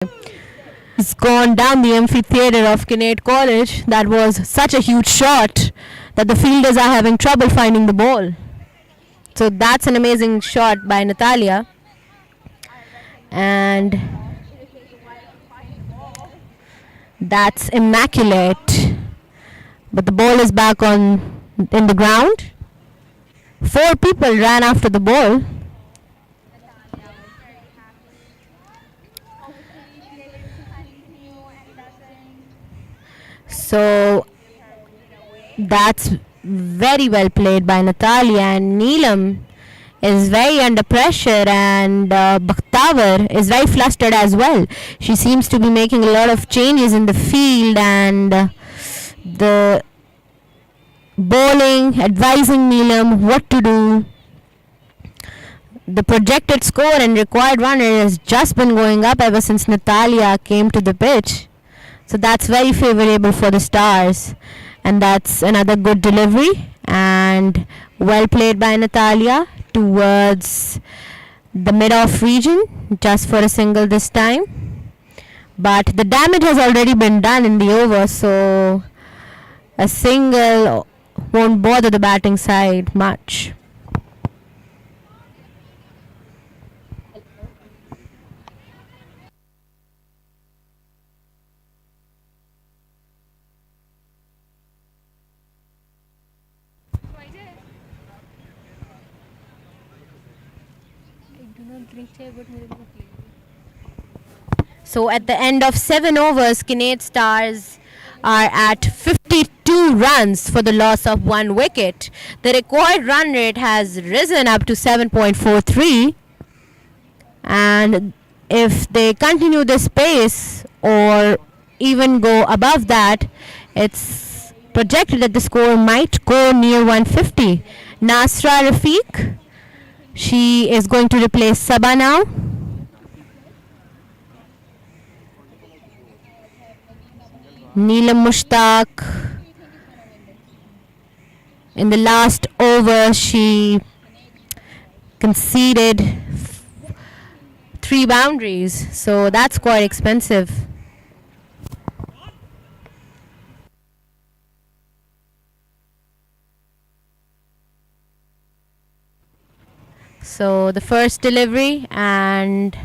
It's gone down the amphitheater of Kinnaird College. That was such a huge shot that the fielders are having trouble finding the ball. So that's an amazing shot by Natalia. And that's immaculate. But the ball is back on in the ground. 4 people ran after the ball. So that's very well played by Natalia, and Neelam is very under pressure, and Bakhtawar is very flustered as well. She seems to be making a lot of changes in the field, and the bowling advising Neelam what to do. The projected score and required run rate has just been going up ever since Natalia came to the pitch. So that's very favorable for the Stars. And that's another good delivery and well played by Natalia towards the mid-off region, just for a single this time. But the damage has already been done in the over, so a single won't bother the batting side much. So at the end of 7 overs, Kinnaird Stars are at 52 runs for the loss of 1 wicket. The required run rate has risen up to 7.43, and if they continue this pace or even go above that, it's projected that the score might go near 150. Nasra Rafiq, she is going to replace Saga now. Neelam Mushtaq, in the last over she conceded 3 boundaries, so that's quite expensive. So the first delivery and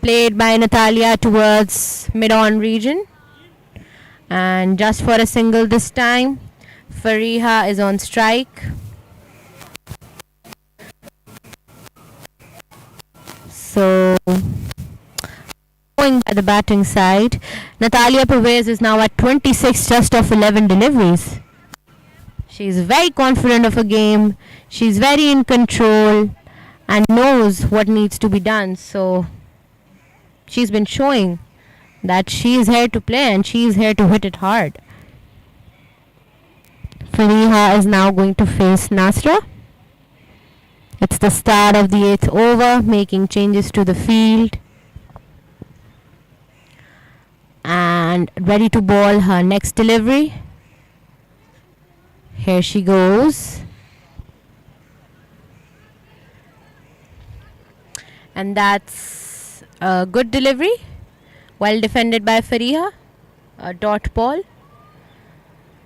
played by Natalia towards mid-on region, and just for a single this time. Fariha is on strike. So going by the batting side, Natalia Pervez is now at 26 just off 11 deliveries. She's very confident of her game. She's very in control and knows what needs to be done. So she's been showing that she is here to play and she is here to hit it hard. Fariha is now going to face Nasra. It's the start of the 8th over, making changes to the field. And ready to ball her next delivery. Here she goes. And that's a good delivery. Well defended by Fariha. A dot ball.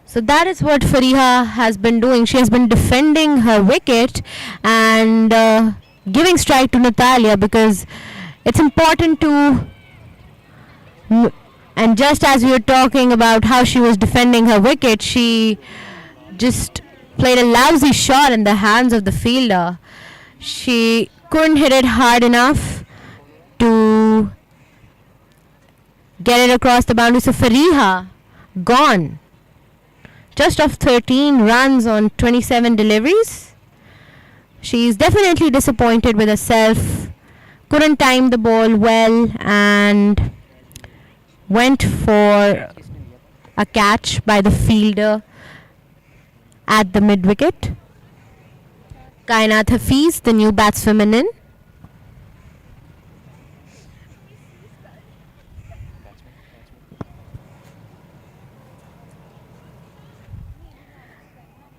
So that is what Fariha has been doing. She has been defending her wicket and giving strike to Natalia, because it's important to... And just as we were talking about how she was defending her wicket, she just played a lousy shot in the hands of the fielder. She couldn't hit it hard enough to get it across the boundary. So Fariha gone. Just off 13 runs on 27 deliveries. She's definitely disappointed with herself. Couldn't time the ball well and went for a catch by the fielder at the mid-wicket. Kainat Hafiz, the new batswoman in.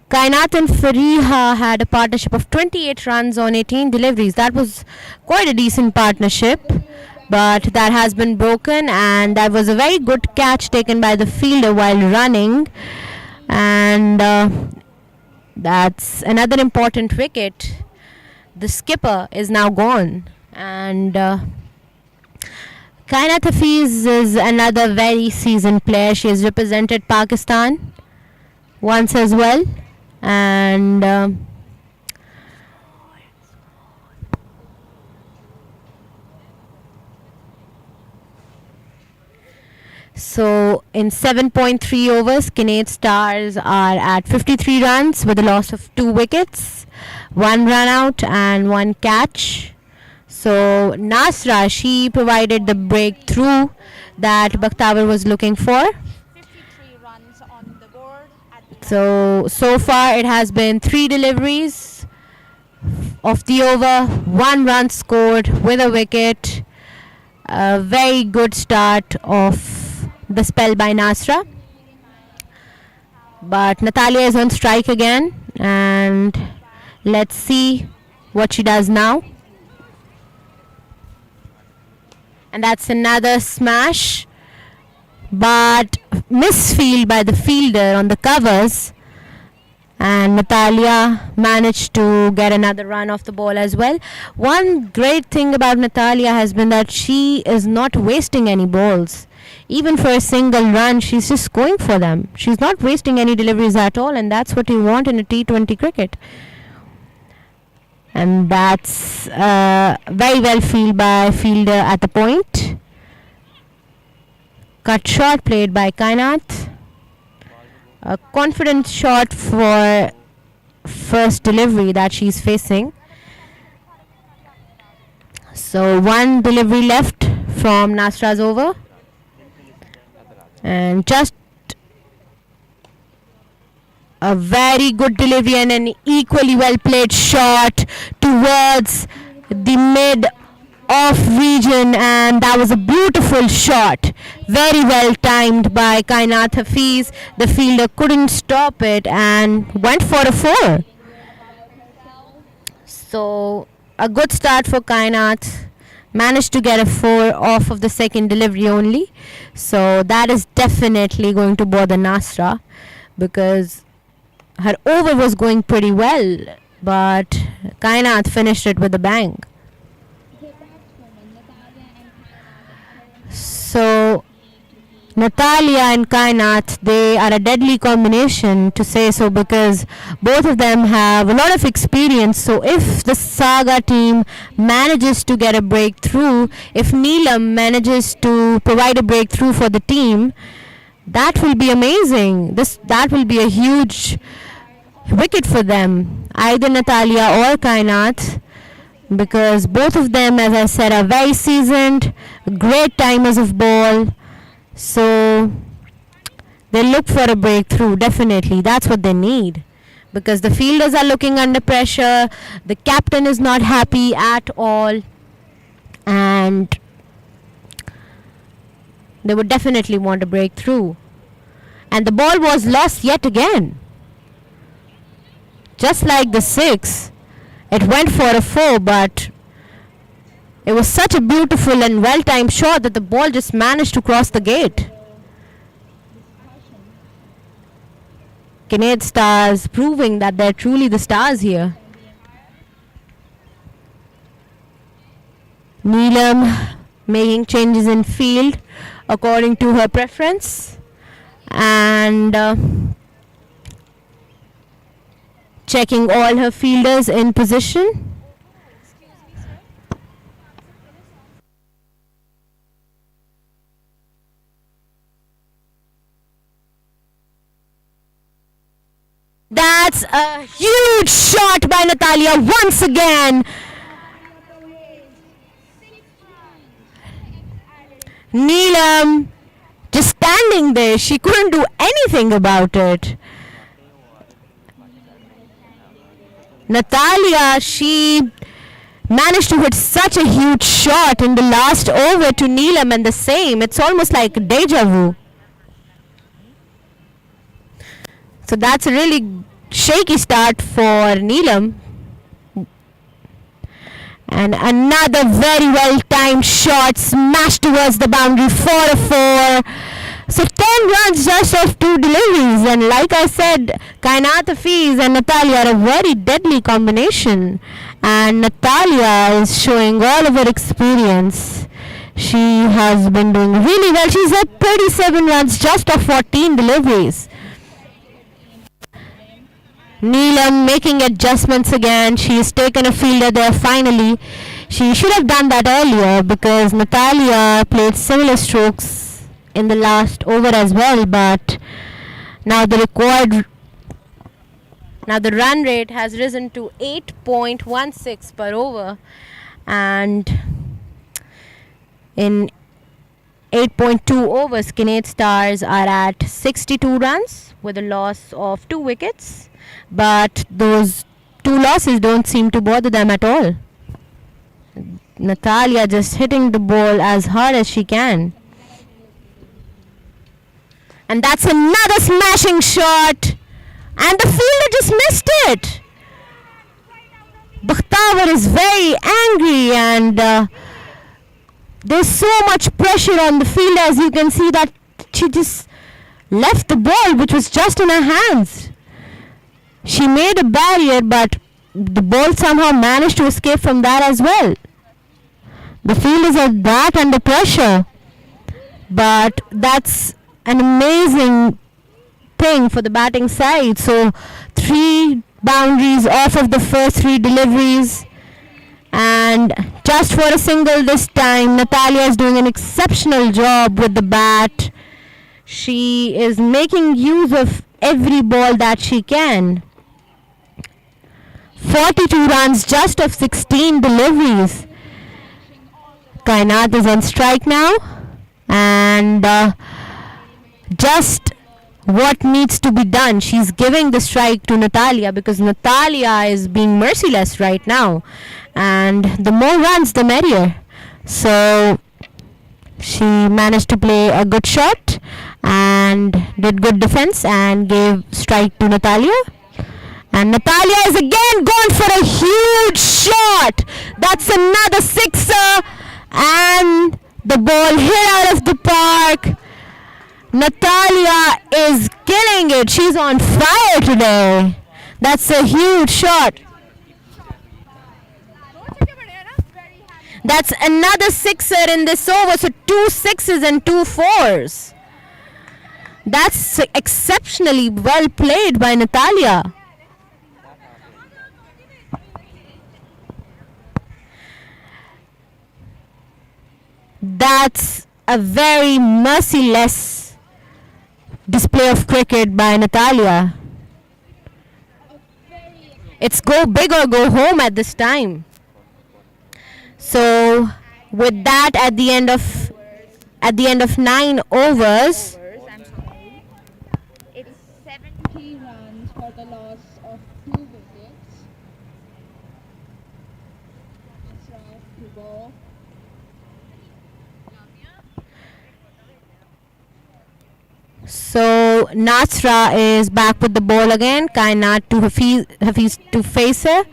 Kainat and Fariha had a partnership of 28 runs on 18 deliveries. That was quite a decent partnership. but that has been broken, and that was a very good catch taken by the fielder while running, and that's another important wicket. The skipper is now gone, and Kainat Hafiz is another very seasoned player. She has represented Pakistan once as well, and so in 7.3 overs, Kinnaird Stars are at 53 runs with a loss of 2 wickets, 1 run out and 1 catch. So Nasra, she provided the breakthrough that Bakhtawar was looking for. 53 runs on the board. So far it has been 3 deliveries of the over, 1 run scored with a wicket. A very good start of the spell by Nasra. But Natalia is on strike again, and let's see what she does now. And that's another smash, but misfield by the fielder on the covers, and Natalia managed to get another run off the ball as well. One great thing about Natalia has been that she is not wasting any balls. Even for a single run, she's just going for them. She's not wasting any deliveries at all, and that's what you want in a T20 cricket. And that's very well fielded by fielder at the point. Cut shot played by Kainat. A confident shot for first delivery that she's facing. So 1 delivery left from Nasra's over. And just a very good delivery and an equally well played shot towards the mid off region, and that was a beautiful shot, very well timed by Kainat Hafiz. The fielder couldn't stop it and went for a 4. So a good start for Kainat. Managed to get a 4 off of the second delivery only. So that is definitely going to bother Nasra, because her over was going pretty well, but Kainat finished it with a bang. So Natalia and Kainat, they are a deadly combination, to say so, because both of them have a lot of experience. So if the Saga team manages to get a breakthrough, if Neelam manages to provide a breakthrough for the team, that will be amazing. That will be a huge wicket for them, either Natalia or Kainat, because both of them, as I said, are very seasoned, great timers of ball. So they look for a breakthrough, definitely. That's what they need, because the fielders are looking under pressure. The captain is not happy at all, and they would definitely want a breakthrough. And the ball was lost yet again. Just like the 6, it went for a 4, but it was such a beautiful and well-timed shot that the ball just managed to cross the gate. Kinnaird Stars proving that they're truly the stars here. Neelam making changes in field according to her preference, and checking all her fielders in position. That's a huge shot by Natalia once again. Neelam just standing there. She couldn't do anything about it. Natalia, she managed to hit such a huge shot in the last over to Neelam, and the same. It's almost like deja vu. So that's a really shaky start for Neelam. And another very well timed shot smashed towards the boundary, 4-4. So 10 runs just off 2 deliveries. And like I said, Kainat Hafiz and Natalia are a very deadly combination. And Natalia is showing all of her experience. She has been doing really well. She's at 37 runs just off 14 deliveries. Neelam making adjustments again. She's taken a fielder there finally. She should have done that earlier because Natalia played similar strokes in the last over as well, but now the run rate has risen to 8.16 per over, and in 8.2 overs, Kinnaird Stars are at 62 runs with a loss of 2 wickets. But those 2 losses don't seem to bother them at all. Natalia just hitting the ball as hard as she can. And that's another smashing shot. And the fielder just missed it. Bakhtawar is very angry, and there's so much pressure on the fielder, as you can see, that she just left the ball, which was just in her hands. She made a barrier, but the ball somehow managed to escape from that as well. The fielders are that under pressure. But that's an amazing thing for the batting side. So 3 boundaries off of the first 3 deliveries. And just for a single this time, Natalia is doing an exceptional job with the bat. She is making use of every ball that she can. 42 runs just of 16 deliveries. Kainat is on strike now, and just what needs to be done. She's giving the strike to Natalia because Natalia is being merciless right now, and the more runs the merrier. So she managed to play a good shot and did good defense and gave strike to Natalia. And Natalia is again going for a huge shot. That's another sixer. And the ball hit out of the park. Natalia is killing it. She's on fire today. That's a huge shot. That's another sixer in this over. So 2 sixes and 2 fours. That's exceptionally well played by Natalia. That's a very merciless display of cricket by Natalia. It's go big or go home at this time. So with that, at the end of 9 overs, It's 70 runs for the loss of 2 wickets. Ashraf to go. so Nasra is back with the ball again. Kainat to Hafiz to face her.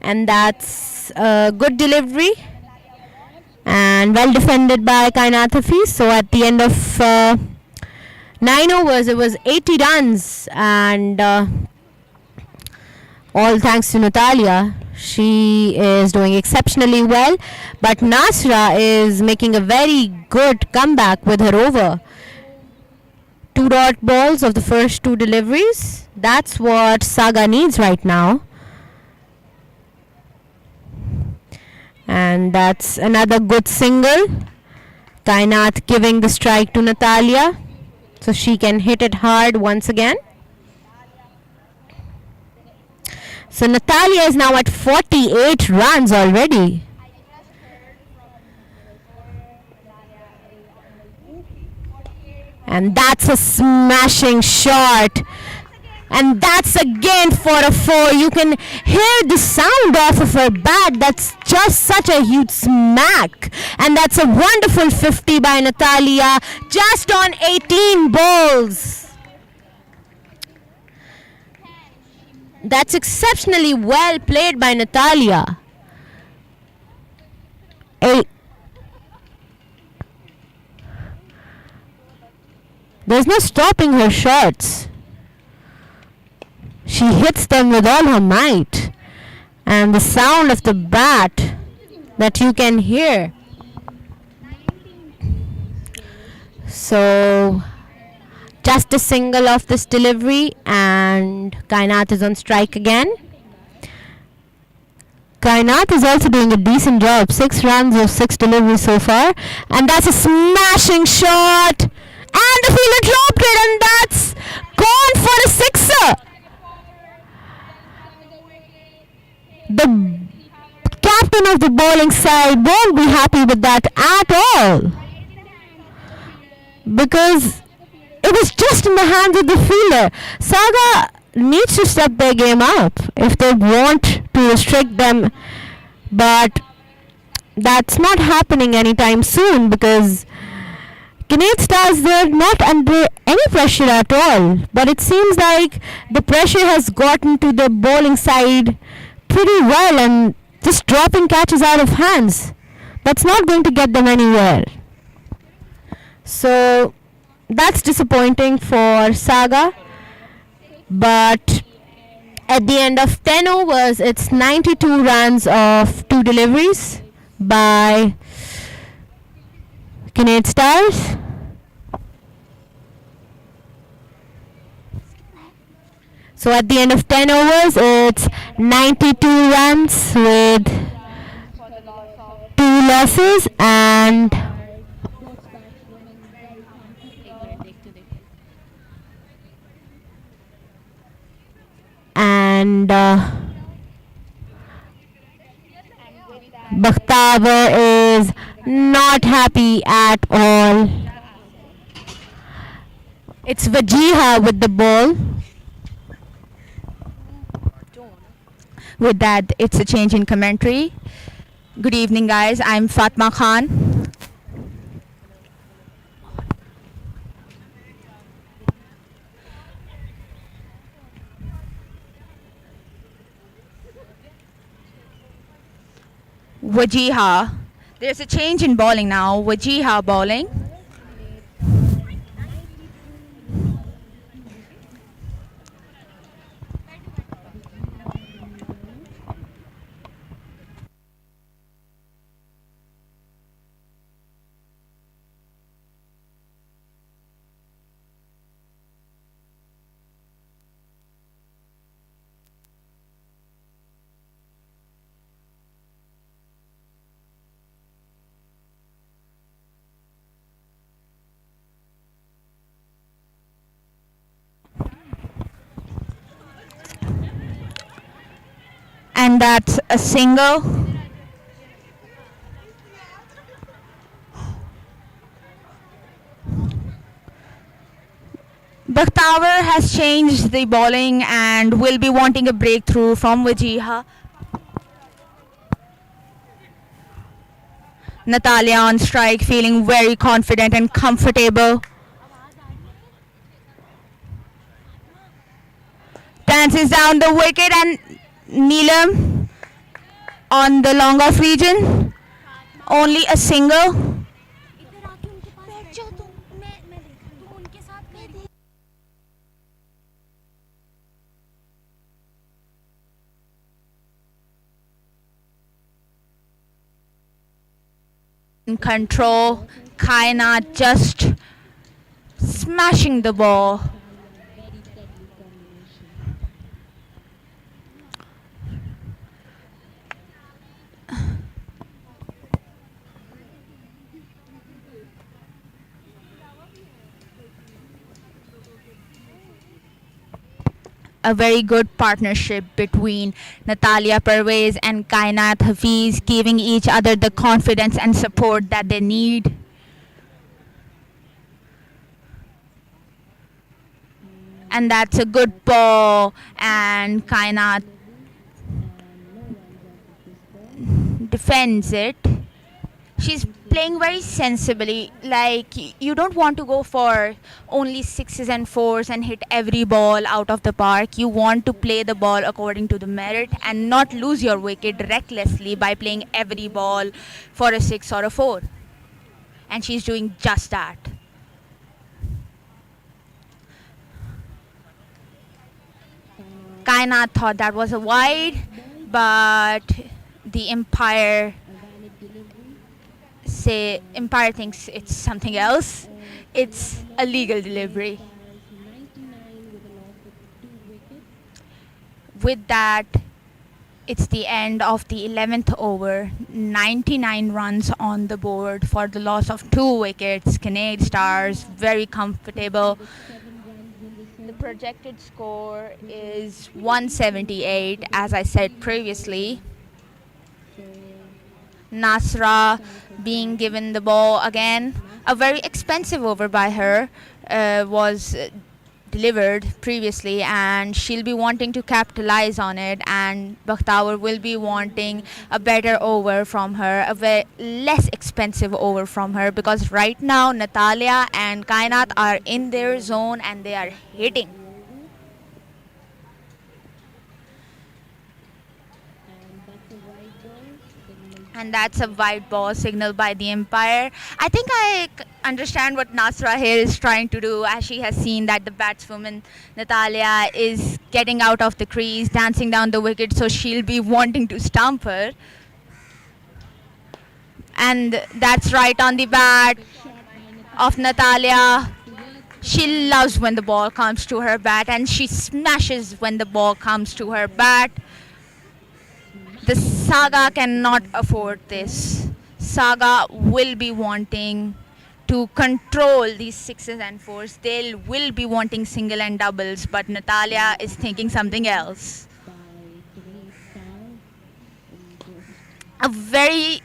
And that's a good delivery. And well defended by Kainat Hafiz. So at the end of 9 overs, it was 80 runs. And all thanks to Natalia. She is doing exceptionally well. But Nasra is making a very good comeback with her over. 2 dot balls of the first 2 deliveries. That's what Saga needs right now. And that's another good single. Kainat giving the strike to Natalia so she can hit it hard once again. So Natalia is now at 48 runs already. And that's a smashing shot. And that's again for a 4. You can hear the sound off of her bat. That's just such a huge smack. And that's a wonderful 50 by Natalia. Just on 18 balls. That's exceptionally well played by Natalia. 8. There's no stopping her shots. She hits them with all her might. And the sound of the bat that you can hear. So, just a single of this delivery, and Kainat is on strike again. Kainat is also doing a decent job. 6 runs of 6 deliveries so far. And that's a smashing shot. And the fielder dropped it, and that's gone for a sixer. The captain of the bowling side won't be happy with that at all, because it was just in the hands of the fielder. Saga needs to step their game up if they want to restrict them, but that's not happening anytime soon, because Kinnaird Stars, they're not under any pressure at all, but it seems like the pressure has gotten to the bowling side pretty well, and just dropping catches out of hands, that's not going to get them anywhere. So that's disappointing for Saga, but at the end of 10 overs, it's 92 runs of 2 deliveries by Kinnaird Stars. So at the end of 10 overs, it's 92 runs with 2 losses, and Bakhtavar is not happy at all. It's Wajiha with the ball. With that, it's a change in commentary. Good evening, guys. I'm Fatma Khan. Wajiha. There's a change in bowling now. Wajiha bowling. And that's a single. Bakhtavar has changed the bowling and will be wanting a breakthrough from Wajiha. Natalia on strike, feeling very confident and comfortable. Dances down the wicket, and Neelam on the long off region. Only a single. In control, Kainat just smashing the ball. A very good partnership between Natalia Pervez and Kainat Hafiz, giving each other the confidence and support that they need. And that's a good ball, and Kainat defends it. She's playing very sensibly. Like you don't want to go for only sixes and fours and hit every ball out of the park. You want to play the ball according to the merit and not lose your wicket recklessly by playing every ball for a six or a four. And she's doing just that. Kainat thought that was a wide, but the umpire thinks it's something else. It's a legal delivery. With that, it's the end of the 11th over. 99 runs on the board for the loss of 2 wickets. Kinnaird Stars very comfortable. The projected score is 178, as I said previously. Nasra being given the ball again. A very expensive over by her was delivered previously, and she'll be wanting to capitalize on it, and Bakhtawar will be wanting a better over from her, a very less expensive over from her, because right now Natalia and Kainat are in their zone and they are hitting. And that's a wide ball signal by the umpire. I think I understand what Nasra here is trying to do, as she has seen that the batswoman Natalia is getting out of the crease, dancing down the wicket, so she'll be wanting to stump her. And that's right on the bat of Natalia. She loves when the ball comes to her bat, and she smashes when the ball comes to her bat. The Saga cannot afford this. Saga will be wanting to control these sixes and fours. They will be wanting single and doubles, but Natalia is thinking something else. A very...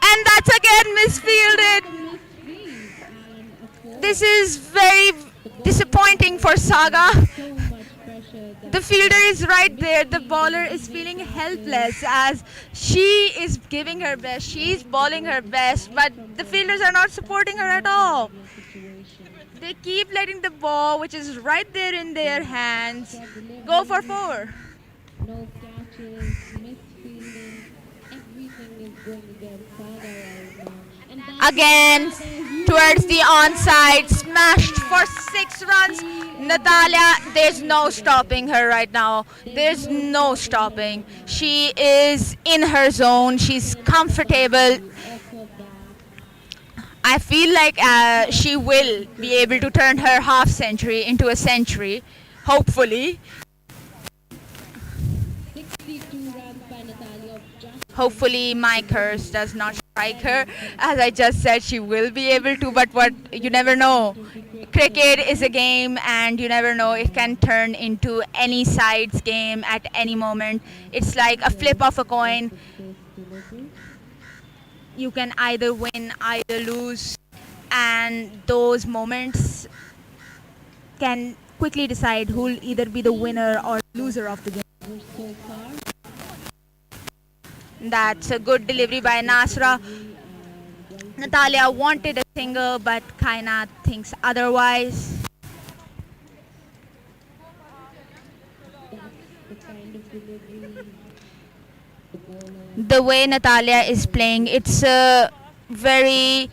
And that's again misfielded. This is very disappointing for Saga. The fielder is right there. The bowler is feeling helpless as she is giving her best. She's bowling her best, but the fielders are not supporting her at all. They keep letting the ball, which is right there in their hands, go for 4. No catches, misfielding, everything is going against Saga right now. And that's Again, towards the onside, smashed for 6 runs. Natalia, there's no stopping her right now. There's no stopping. She is in her zone. She's comfortable. I feel like she will be able to turn her half century into a century, hopefully. 62 runs by Natalia. Hopefully my curse does not strike her. As I just said, she will be able to, but what you never know. Cricket is a game, and you never know, it can turn into any side's game at any moment. It's like a flip of a coin. You can either win, either lose, and those moments can quickly decide who will either be the winner or loser of the game. So far, That's a good delivery by Nasra. Natalia wanted a single, but Kainat thinks otherwise. the kind of delivery the bowler The way Natalia is playing, it's a very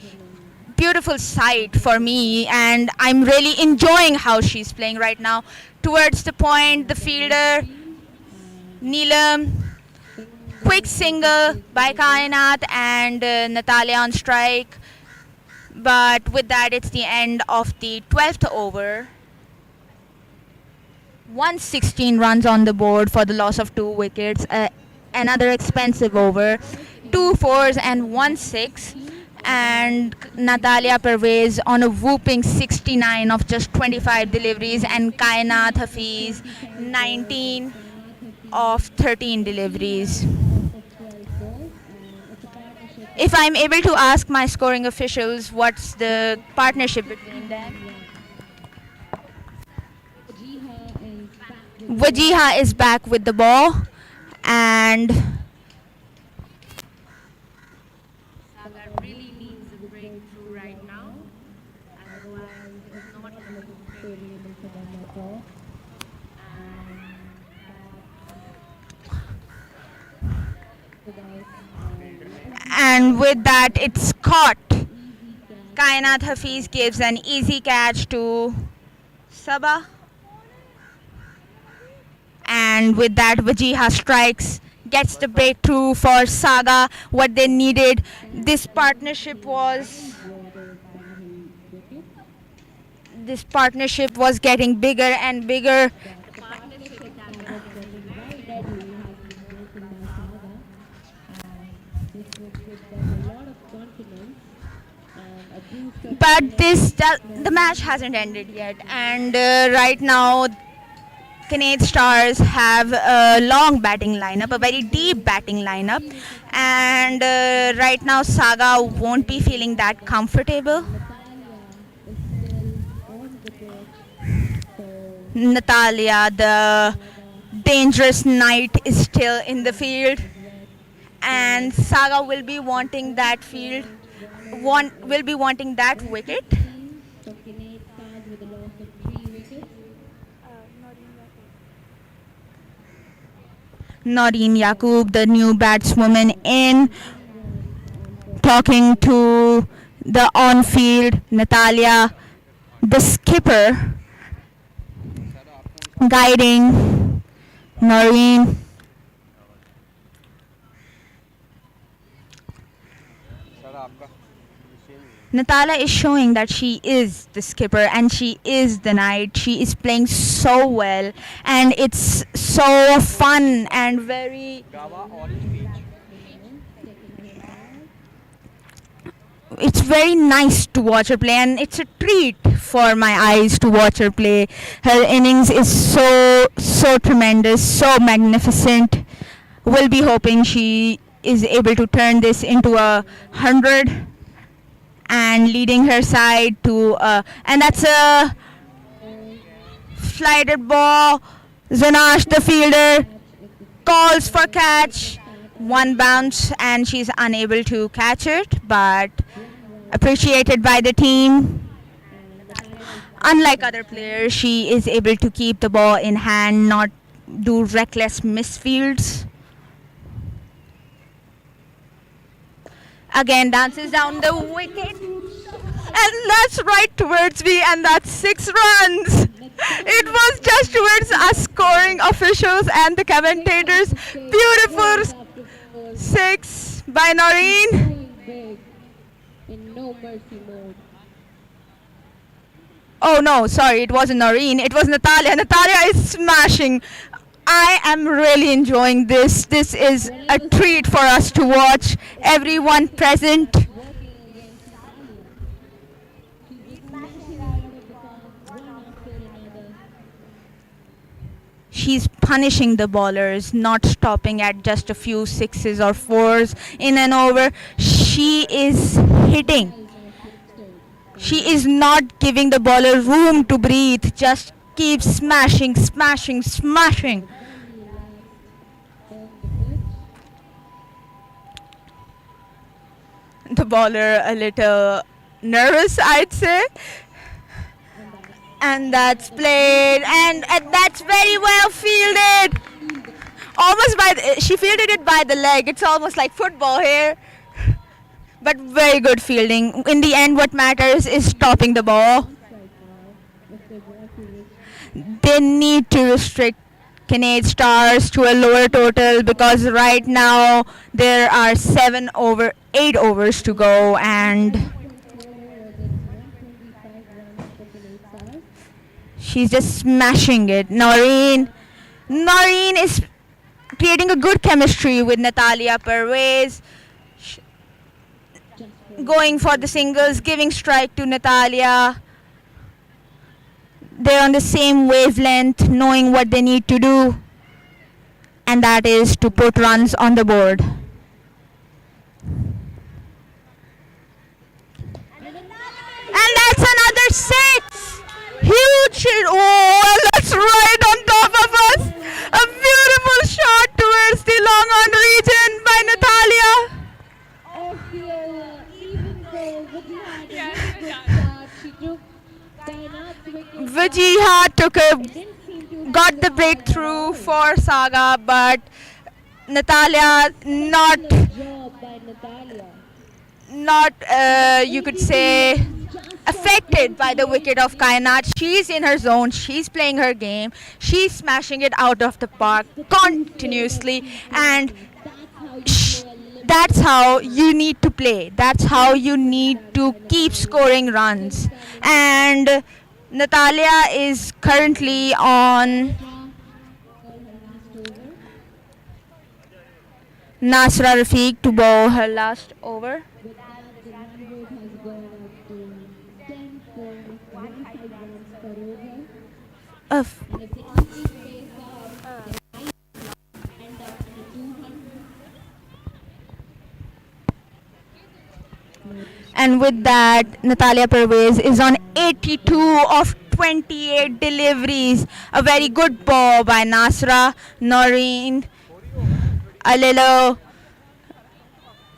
beautiful sight for me, and I'm really enjoying how she's playing right now. Towards the point, the fielder, Neelam, quick single by Kainat, and Natalia on strike. But with that, it's the end of the 12th over. 116 runs on the board for the loss of 2 wickets. Another expensive over. 2 fours and 1 6. And Natalia Pervez on a whooping 69 of just 25 deliveries, and Kainat Hafiz 19 of 13 deliveries. If I'm able to ask my scoring officials what's the partnership between them. Wajiha is back with the ball, and really needs a breakthrough right now. Otherwise, it's not a looking favorable for them at all. And And with that, it's caught. Kainat Hafiz gives an easy catch to Sabah. And with that, Wajiha strikes, gets the breakthrough for Saga, what they needed. This partnership was getting bigger and bigger. partnership that was getting very deadly has been broken by Saga, and this would give them a lot of confidence and a boost of But the match hasn't ended yet, and right now Kinnaird Stars have a long batting lineup, a very deep batting lineup, and right now Saga won't be feeling that comfortable. Natalia is still on the pitch, so Natalia, the dangerous knight, is still in the field, and Saga will be wanting that wicket. so Kinnaird Stars with a loss of 3 wickets. Noreen Yaqub, the new batswoman, in talking to the on-field Natalia, the skipper, guiding Noreen. Natalia is showing that she is the skipper and she is the knight. She is playing so well, and it's so fun and very. It's very nice to watch her play, and it's a treat for my eyes to watch her play. Her innings is so tremendous, so magnificent. We'll be hoping she is able to turn this into 100 and leading her side to and that's a flighted ball. Zanash, the fielder, calls for catch. One bounce and she's unable to catch it, but appreciated by the team. Unlike other players, she is able to keep the ball in hand, not do reckless misfields. Again, dances down the wicket. And that's right towards me, and that's 6 runs. It was just towards us scoring officials and the commentators. Beautiful 6 by Noreen. Going big in no mercy mode. Oh no, sorry, it wasn't Noreen, it was Natalia. Natalia is smashing. I am really enjoying this. This is a treat for us to watch. Everyone present. Working against Natalia. She's just smashing out of the park, one after another. She's punishing the bowlers, not stopping at just a few 6s or 4s in an over. She is hitting. She is not giving the bowler room to breathe. Just keep smashing, smashing, smashing. The bowler a little nervous, I'd say. And that's played, and that's very well fielded. Almost she fielded it by the leg. It's almost like football here. But very good fielding. In the end, what matters is stopping the ball. They need to restrict Kinnaird Stars to a lower total, because right now there are 8 overs to go, and she's just smashing it. Noreen is creating a good chemistry with Natalia Pervez. Going for the singles, giving strike to Natalia. They're on the same wavelength, knowing what they need to do, and that is to put runs on the board. And that's another 6. Huge hit. Oh, and that's right on top of us. A beautiful shot towards the long on region by Natalia. I feel Jihad in a good start. She took Kainat's wicket. Vajiha Didn't seem to got the breakthrough for Saga, but Natalia excellent job by Natalia. not you could say affected by the wicket of Kainat. She's in her zone, she's playing her game, she's smashing it out of the park continuously, and that's how you need to play. That's how you need to keep scoring runs. And Natalia is currently on Nasra Rafiq to bowl her last over. With that, the run rate has gone up to 10 for 25 runs per over. Of And if they keep this pace up, they might end up in a 200. And with that, Natalia Pervez is on 82 of 28 deliveries. A very good ball by Nasra. Noreen a little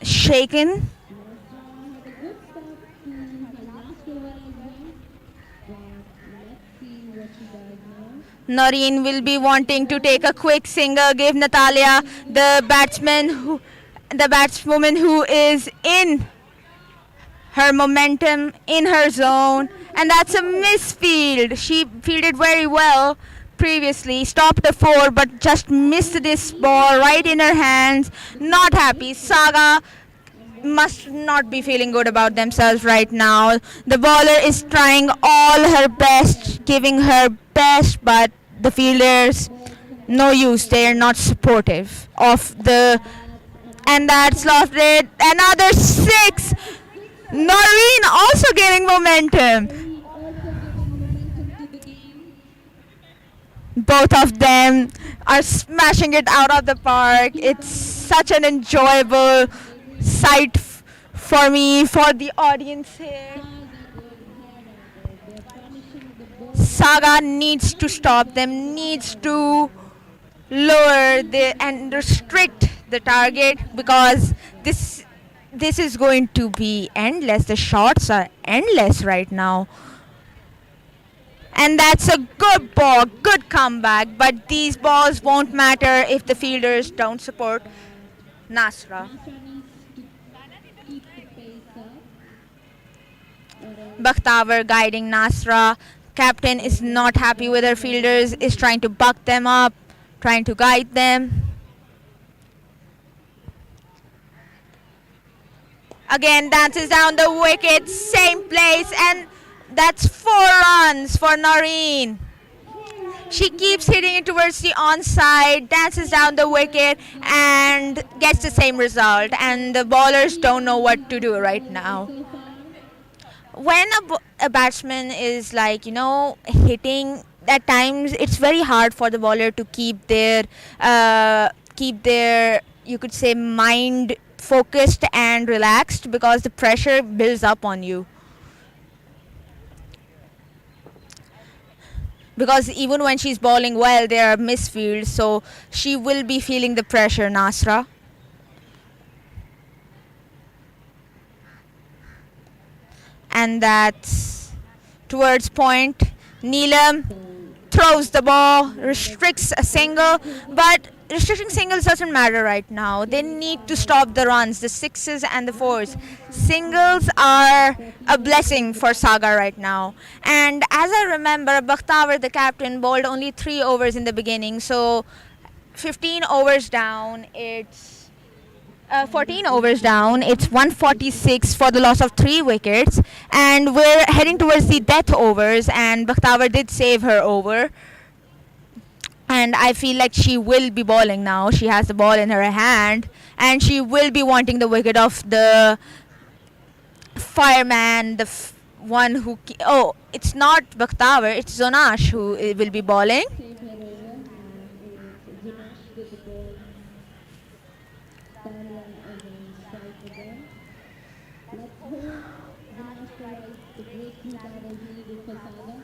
shaken. Had a good start to her last over as well. But let's see what she does now. Noreen will be wanting to take a quick single, give Natalia the batswoman who is in her momentum, in her zone, and that's a misfield. She fielded very well previously, stopped the four, but just missed this ball right in her hands. Not happy. Saga must not be feeling good about themselves right now. The bowler is trying all her best, giving her best, but the fielders, no use. They are not supportive of the. And that's lofted. Another six. Noreen also gaining momentum. Also giving momentum to the game. Both of them are smashing it out of the park. It's such an enjoyable sight for me, for the audience here. They're punishing the ball. Saga needs to stop them, needs to lower and restrict the target, because this is going to be endless. The shots are endless right now. And that's a good ball, good comeback. But these balls won't matter if the fielders don't support Nasra. Nasra needs to keep the pace up. Bakhtavar guiding Nasra. Captain is not happy with her fielders, is trying to buck them up, trying to guide them. Again, dances down the wicket, same place, and that's 4 runs for Noreen. She keeps hitting it towards the onside, dances down the wicket, and gets the same result. And the bowlers don't know what to do right now. When a batsman is hitting, at times it's very hard for the bowler to keep their you could say mind focused and relaxed, because the pressure builds up on you. Because even when she's bowling well, there are misfields, so she will be feeling the pressure, Nasra. And that's towards point. Neelam throws the ball, restricts a single, but restricting singles doesn't matter right now. They need to stop the runs, the 6s and the 4s. Singles are a blessing for Saga right now. And as I remember, Bakhtavar, the captain, bowled only 3 overs in the beginning, so 15 overs down, it's 14 overs down, it's 146 for the loss of 3 wickets, and we're heading towards the death overs, and Bakhtavar did save her over. And I feel like she will be bowling now. She has the ball in her hand, and she will be wanting the wicket of the fireman, the one who... it's not Bakhtavar, it's Zonash who will be bowling. Save her over. And it's Junash with the ball. Talia against strike again. Let's hope Junash provides the breakthrough that is needed for Saga.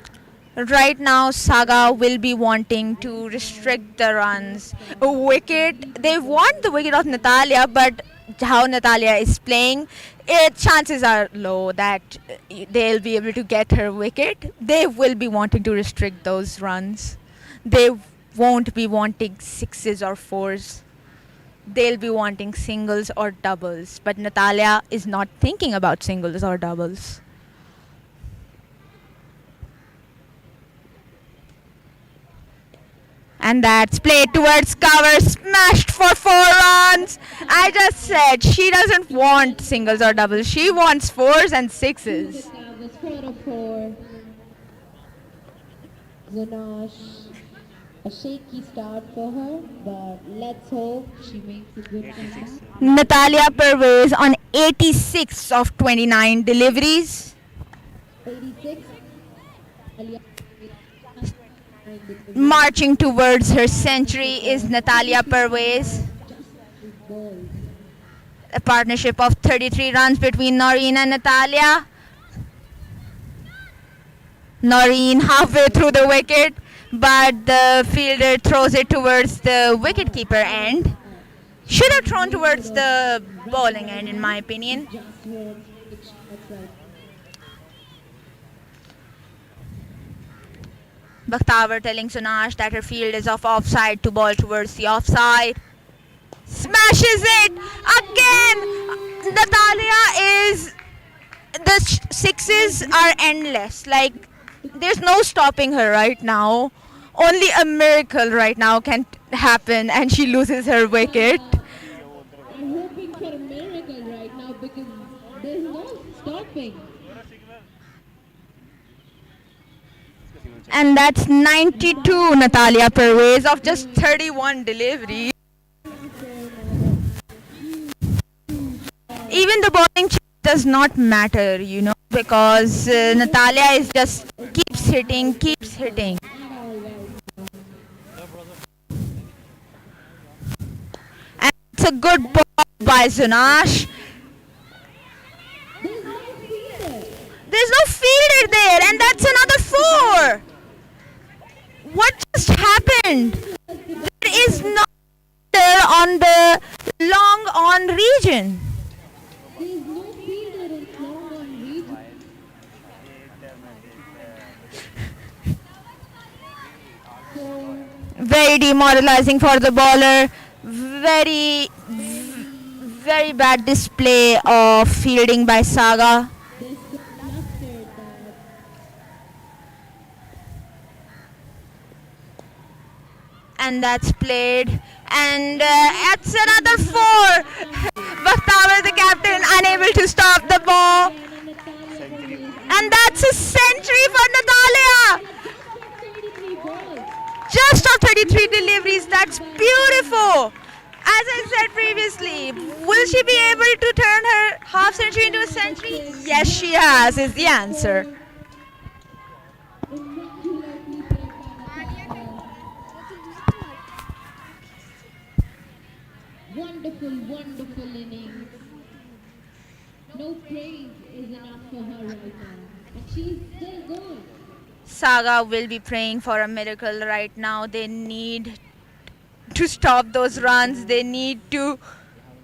Right now, Saga will be wanting to restrict the runs. A wicket, they want the wicket of Natalia, but how Natalia is playing chances are low that they'll be able to get her wicket. They will be wanting to restrict those runs. They won't be wanting sixes or fours. They'll be wanting singles or doubles. But Natalia is not thinking about singles or doubles. And that's played towards cover, smashed for 4 runs. I just said she doesn't want singles or doubles. She wants fours and sixes. That was 4-4. Zonash, a shaky start for her, but let's hope she makes a good comeback. Natalia Pervez on 86 of 29 deliveries. 86. Alia- Marching towards her century is Natalia Pervez. Ball. A partnership of 33 runs between Noreen and Natalia. Noreen halfway through the wicket, but the fielder throws it towards the wicketkeeper end. Should have thrown towards the bowling end, in my opinion. Just warm. That's right. Bakhtavar telling Sunash that her field is off offside to ball towards the offside. Smashes it again. Natalia is the sixes are endless. Like there's no stopping her right now. Only a miracle right now can happen, and she loses her wicket. I'm hoping for a miracle right now because there's no stopping. And that's 92 Natalia Pervez of just 31 deliveries. Even the bowling does not matter, because Natalia is just keeps hitting. And it's a good ball by Zunash. There's no fielder there, and that's another 4. What just happened? There is no fielder on the long on region. There's no fielder in long on region. So, Very demoralizing for the bowler. Very bad display of fielding by Saga. there's so flustered that And that's played. And that's another 4. Bakhtavar, the captain, unable to stop the ball. And that's a century for Natalia. 33 balls. Just of 33 deliveries. That's beautiful. As I said previously, will she be able to turn her half century into a century? Yes, she has, is the answer. Immaculately played by Natalia. Wonderful innings. No praise is enough for her right now. And she's still going. Saga will be praying for a miracle right now. They need to stop those runs. They need to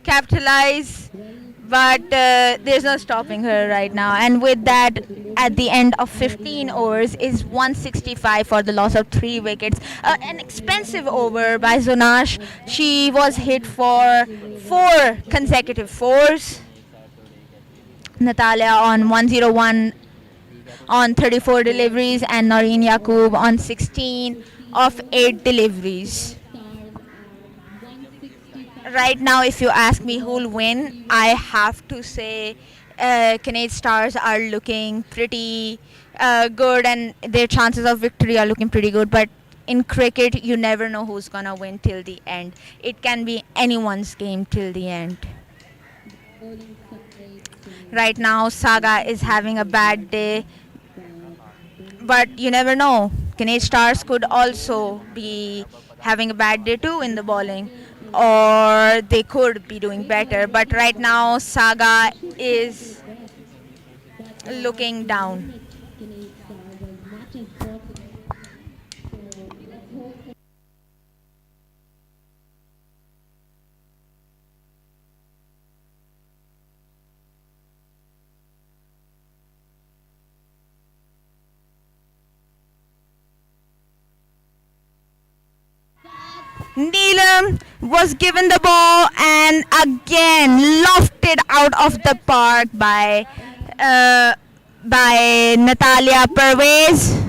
capitalize. But there's no stopping her right now. And with that, at the end of 15 overs, is 165 for the loss of 3 wickets. An expensive over by Zonash. She was hit for 4 consecutive 4s. Natalia on 101 on 34 deliveries, and Noreen Yaqub on 16 of 8 deliveries. Stars are 165. Right now, if you ask me who'll win, I have to say Kinnaird Stars are looking pretty good, and their chances of victory are looking pretty good. But in cricket, you never know who's gonna win till the end. It can be anyone's game till the end. Bowling side. Right now, Saga is having a bad day, but you never know. Kinnaird Stars could also be having a bad day too in the bowling, or they could be doing better. But right now, Saga is looking down. Kinnaird Stars as much as possible. So let's hope for Neelam was given the ball and again lofted out of the park uh, by Natalia Pervez.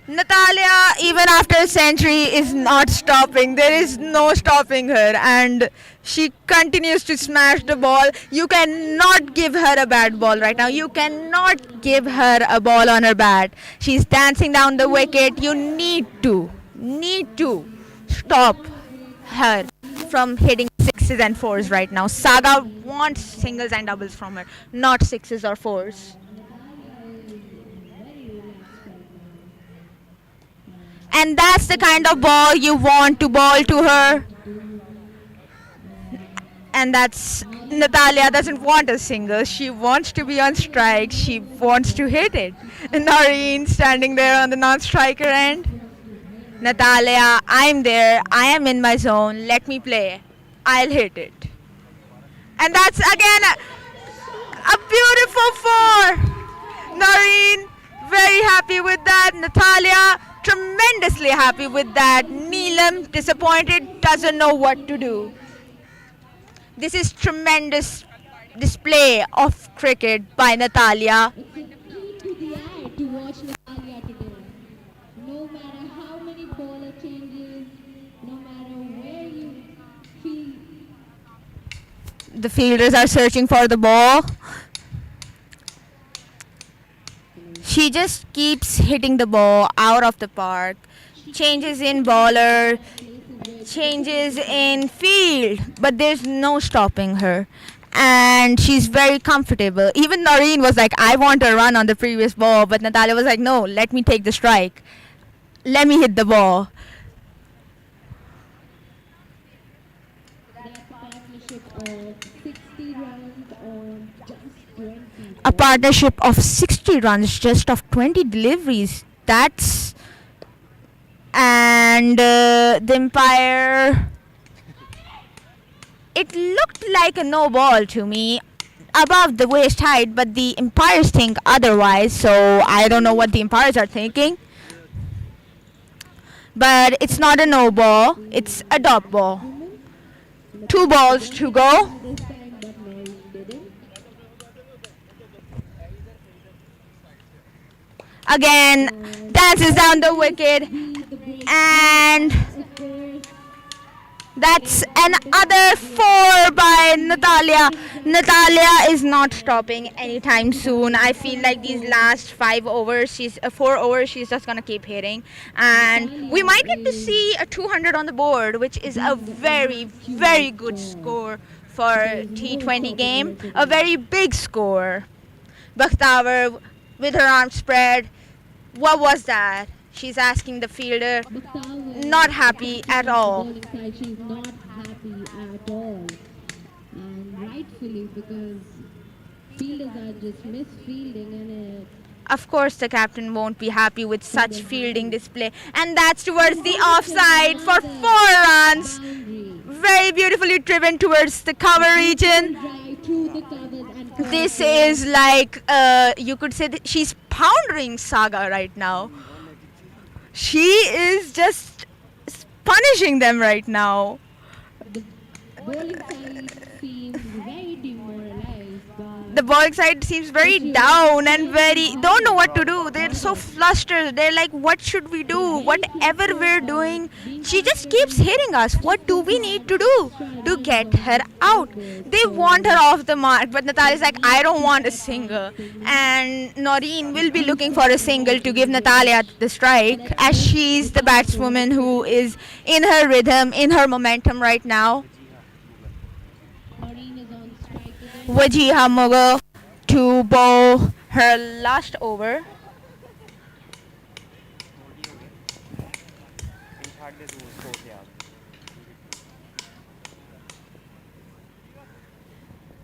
Natalia, even after a century, is not stopping. There is no stopping her, and she continues to smash the ball. You cannot give her a bad ball right now. You cannot give her a ball on her bat. She's dancing down the wicket. You need to stop her from hitting sixes and fours right now. Saga wants singles and doubles from her, not sixes or fours. And that's the kind of ball you want to ball to her. And that's Natalia doesn't want a single. She wants to be on strike. She wants to hit it. And Noreen standing there on the non-striker end. Natalia, I'm there. I am in my zone. Let me play. I'll hit it. And that's again a beautiful four. Noreen, very happy with that. Natalia, tremendously happy with that. Neelam, disappointed, doesn't know what to do. This is tremendous display of cricket by Natalia. It's a treat to the eye to watch Natalia today. No matter how many bowler changes, no matter where you feel. The fielders are searching for the ball. She just keeps hitting the ball out of the park. Changes in bowler, changes in field, but there's no stopping her. And she's very comfortable. Even Noreen was like, I want a run on the previous ball, but Natalia was like, no, let me take the strike. Let me hit the ball. That partnership of 60 runs on just 20. A partnership of 60 runs, just of 20 deliveries. That's... And the umpire... It looked like a no ball to me, above the waist height, but the umpires think otherwise, so I don't know what the umpires are thinking. But it's not a no ball, it's a dot ball. 2 balls to go. This time, but Noreen didn't. Again, dances down the wicket, and that's another 4 by Natalia. Natalia is not stopping anytime soon. I feel like these last 4 overs, she's just gonna keep hitting, and we might get to see a 200 on the board, which is a very, very good score for T20 game. A very big score. Bakhtavar with her arms spread. What was that? She's asking the fielder. Not happy at all. Bowling side, she's not happy at all. And rightfully, because fielders are just misfielding and Of course, the captain won't be happy with such fielding display. And that's towards the offside for 4 runs. Very beautifully driven towards the cover region. right through the covers and This is like, you could say that she's pounding Saga right now. She is just punishing them right now. the bowling side seems very demoralized. But The bowling side seems very down and very don't know what to do. They're so flustered. They're like, what should we do? Whatever we're doing, she just keeps hitting us. What do we need to do to get her out? They want her off the mark, but Natalia's like, I don't want a single. And Noreen will be looking for a single to give Natalia the strike, as she's the batswoman who is in her rhythm, in her momentum right now. Noreen is on strike again. Wajiha Mughal to bowl her last over.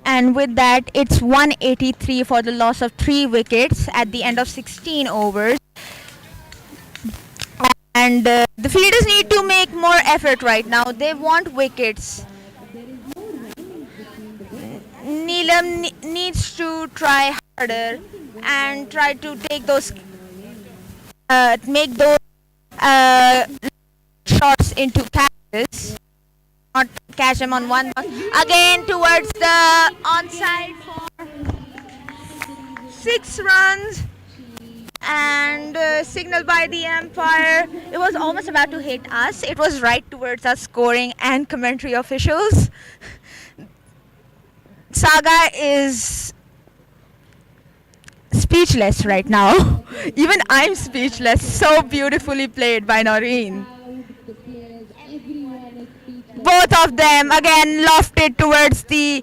And with that, it's 183 for the loss of 3 wickets at the end of 16 overs. And the fielders need to make more effort right now. They want wickets. Neelam needs to try harder and try to take those, make those shots toss into catches. Not catch them on one ball. Again towards the onside for 6 runs. And signaled by the umpire. It was almost about to hit us. It was right towards us scoring and commentary officials. Saga is speechless right now. Even I'm speechless. So beautifully played by Noreen. The players, everyone is speechless. Both of them again lofted towards the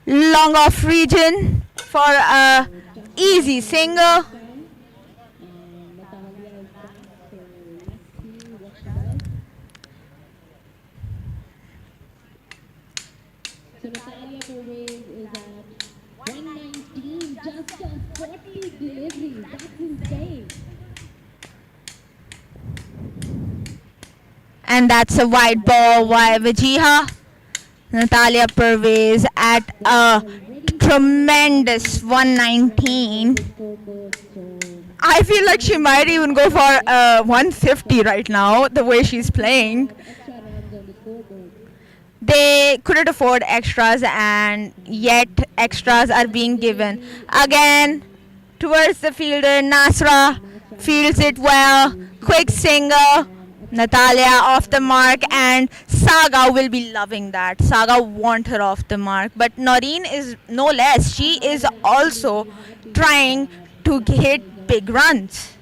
long off region for a easy single. And Natalia is back, so let's see what she does. So Natalia Perez is at 119, just on 40 deliveries. That's insane. And that's a wide ball by Vajiha. Natalia Pervez at a tremendous 119. Scoreboard, so I feel like she might even go for 150 right now, the way she's playing. extra runs on the scoreboard. They couldn't afford extras, and yet extras are being given. Again, towards the fielder, Nasra fields it well. Quick single. Natalia off the mark, and Saga will be loving that. Saga want her off the mark, but Noreen is no less. She is also trying to hit big runs.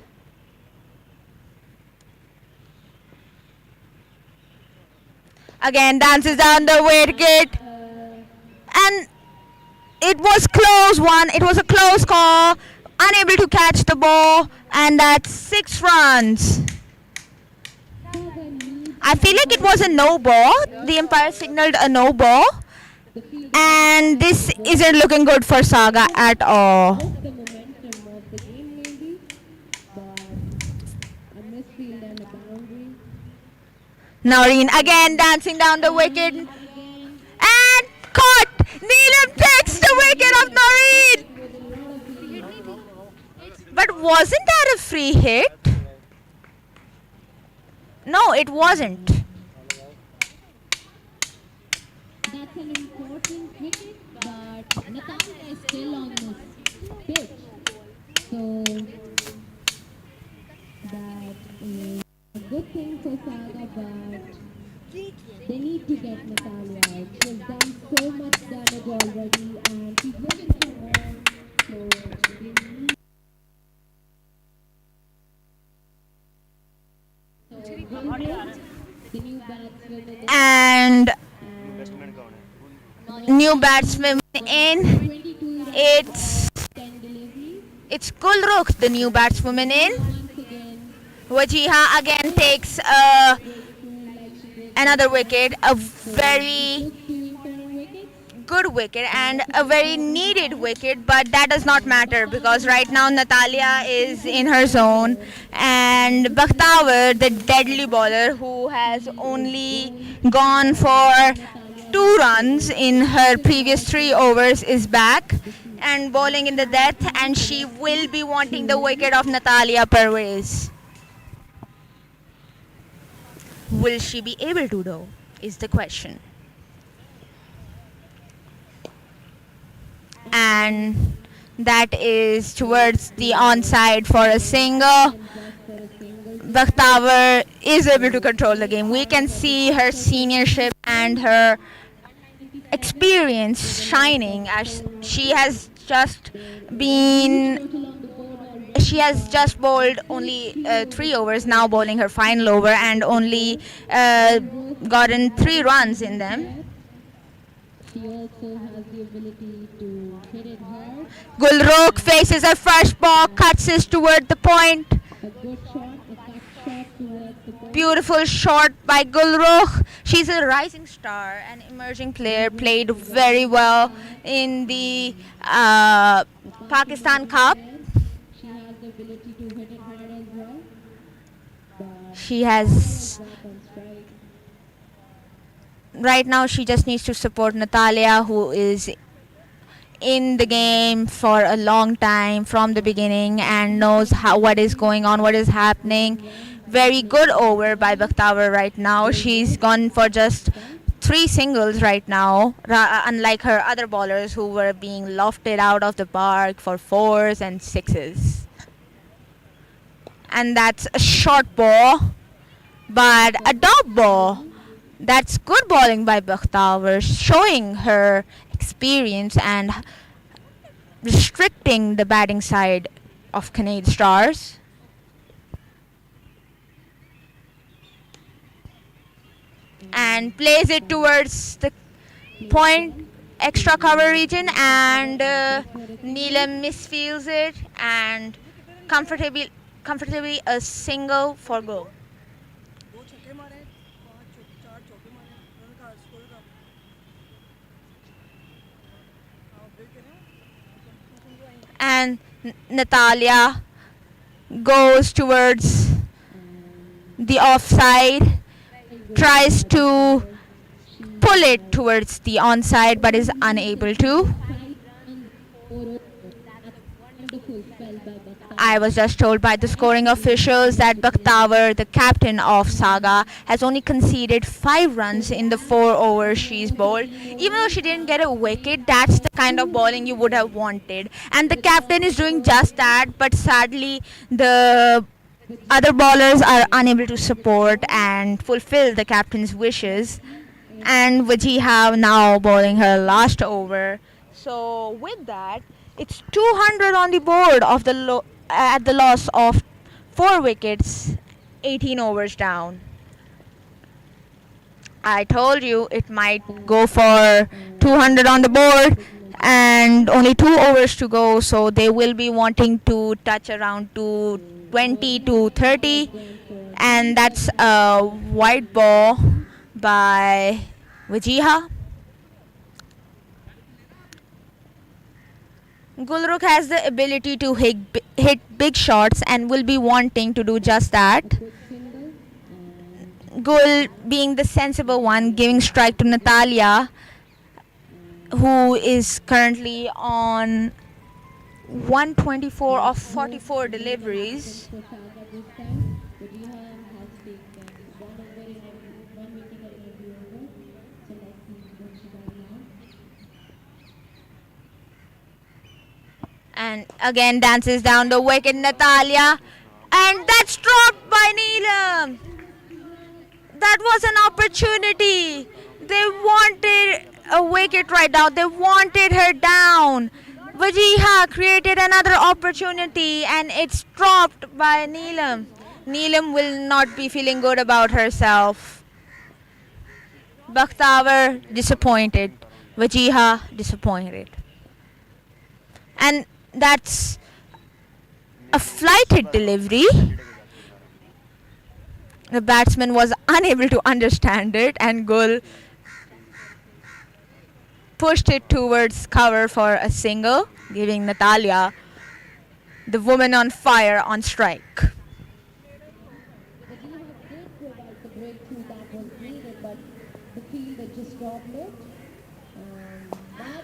Again, dances down the wicket, and it was close one. It was a close call, unable to catch the ball, and that's 6 runs. Saga needs I feel like it was a no ball. The umpire signaled a no ball, the field and this isn't looking good for Saga at all. the momentum of the game maybe, but a misfield and a boundary. Noreen again dancing down the wicket, and caught. Neelam takes the wicket of Noreen. But wasn't that a free hit? No, it wasn't. That's an important wicket, but Natalia is still on this pitch. So that is a good thing for Saga, but they need to get Natalia out. She has done so much damage already, and she's looking for more. So they need. So Gulrich, the new batsman, And new batsman in. 22 runs, It's 10 deliveries. it's Gulrukh, the new batswoman in. Once again, Wajiha again takes another wicket, a very two important wickets. good wicket and a very needed wicket, but that does not matter because right now Natalia is in her zone, and Bakhtawar, the deadly bowler who has only gone for 2 runs in her previous 3 overs, is back and bowling in the death, and she will be wanting the wicket of Natalia Pervez. Will she be able to though, is the question. And that is towards the onside for a single. Bakhtawar is able to control the game. We can see her seniorship and her experience shining as she has just bowled only 3 overs, now bowling her final over, and only gotten 3 runs in them. She also has the ability to hit it hard. Gulrukh faces her first ball, cuts it toward the point. A good shot, a cut shot towards the ball. Beautiful shot by Gulrukh. She's a rising star, an emerging player, played very well in the Pakistan Cup. She has the ability to hit it hard as well. But She has, back on strike. right now she just needs to support Natalia, who is in the game for a long time from the beginning and knows what is going on, what is happening. very good over by Bakhtawar right now. She's gone for just 3 singles right now, unlike her other bowlers who were being lofted out of the park for 4s and 6s. And that's a short ball, but a dot ball. That's good bowling by Bakhtawar, showing her experience and restricting the batting side of Kinnaird Stars. And plays it towards the point extra cover region, and Neelam misfields it and comfortably a single for goal. And Natalia goes towards the offside, tries to pull it towards the onside but is unable to. I was just told by the scoring officials that Bakhtawar, the captain of Saga, has only conceded 5 runs in the 4 overs she's bowled. Even though she didn't get a wicket, that's the kind of bowling you would have wanted. And the captain is doing just that, but sadly the other bowlers are unable to support and fulfill the captain's wishes. And Wajiha now bowling her last over. So with that, it's 200 on the board of the at the loss of 4 wickets, 18 overs down. I told you it might go for 200 on the board and only 2 overs to go, so they will be wanting to touch around to 20 to 30, and that's a white ball by Wajiha. Gulrukh has the ability to hit big shots and will be wanting to do just that. Gul being the sensible one, giving strike to Natalia, who is currently on 124 of 44 deliveries. And again dances down the wicket, Natalia, and that's dropped by Neelam. That was an opportunity. They wanted a wicket right now. They wanted her down. Wajiha created another opportunity and it's dropped by Neelam. Neelam will not be feeling good about herself. Bakhtawar disappointed. Wajiha disappointed. And that's a flighted delivery. The batsman was unable to understand it and Gul pushed it towards cover for a single, giving Natalia, the woman on fire, on strike.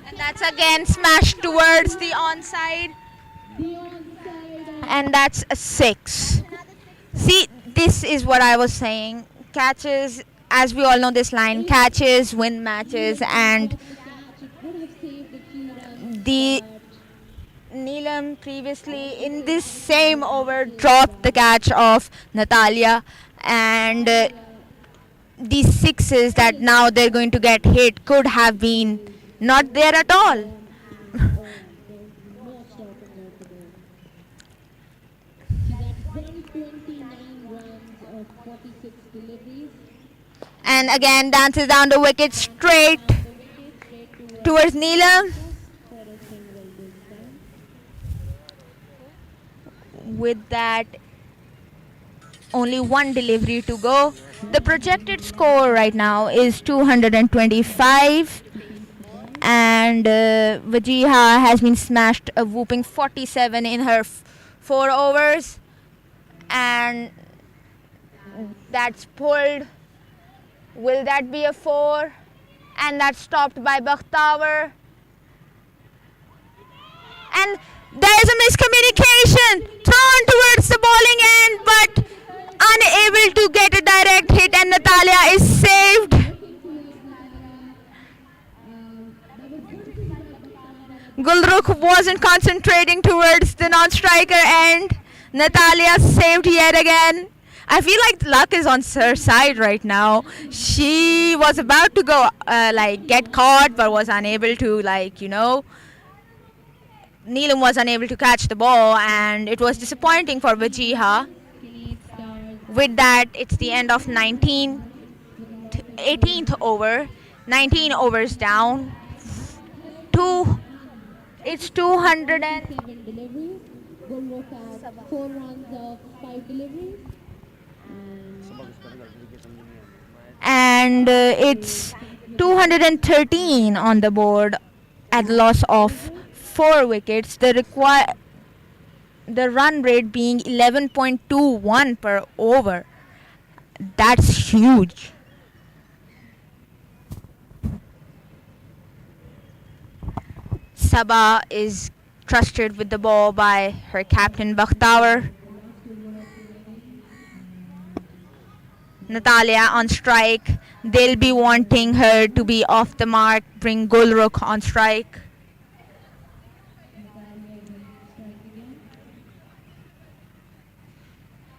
And that's again smashed towards the onside. And that's a 6. See, this is what I was saying. Catches, as we all know this line, catches win matches, and the Neelam previously in this same over dropped the catch of Natalia, and these 6s that now they're going to get hit could have been not there at all. And again dances down the wicket straight towards Neelam. With that, only 1 delivery to go. The projected score right now is 225, and Wajiha has been smashed a whooping 47 in her 4 overs, and that's pulled. Will that be a 4? And that's stopped by Bakhtawar. And there is a miscommunication thrown towards the bowling end, but unable to get a direct hit, and Natalia is saved. Gulrukh wasn't concentrating towards the non-striker end. Natalia saved yet again. I feel like luck is on her side right now. She was about to go get caught, but was unable to Neelam was unable to catch the ball, and it was disappointing for Vajiha. With that, it's the end of 18th over. 19 overs down. It's 200 and 7 deliveries. Gulrukh had 4 runs of 5 deliveries. and it's 213 on the board at loss of 4 wickets. The run rate being 11.21 per over. That's huge. Sabah is trusted with the ball by her captain Bakhtawar. Natalia on strike. They'll be wanting her to be off the mark, bring Gulrukh on strike.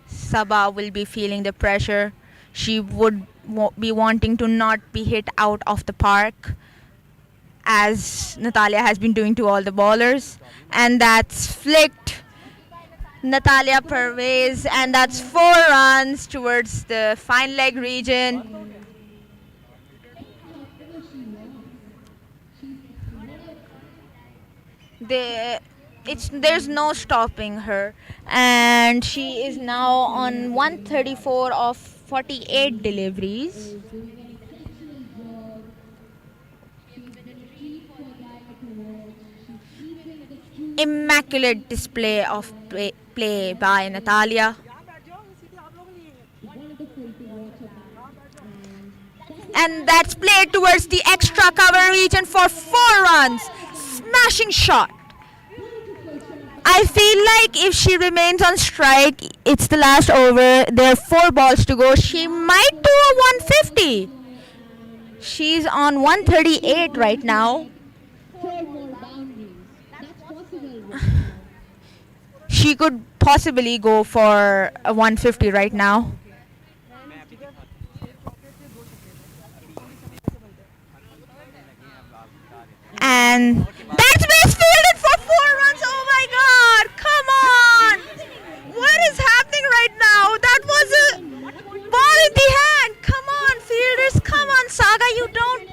Sabah will be feeling the pressure. She would be wanting to not be hit out of the park, as Natalia has been doing to all the bowlers. And that's flicked Natalia Pervez, and that's 4 runs towards the fine leg region. There's no stopping her, and she is now on 134 of 48 deliveries. Immaculate display of play by Natalia. And that's played towards the extra cover region for 4 runs. Smashing shot. I feel like if she remains on strike, it's the last over, there are 4 balls to go, she might do a 150. She's on 138 right now. 4 more boundaries. That's possible. She could possibly go for a 150 right now. And that's misfielded for 4 runs. Oh my God! Come on! What is happening right now? That was a ball in the hand. Come on, fielders. Come on, Saga. You don't.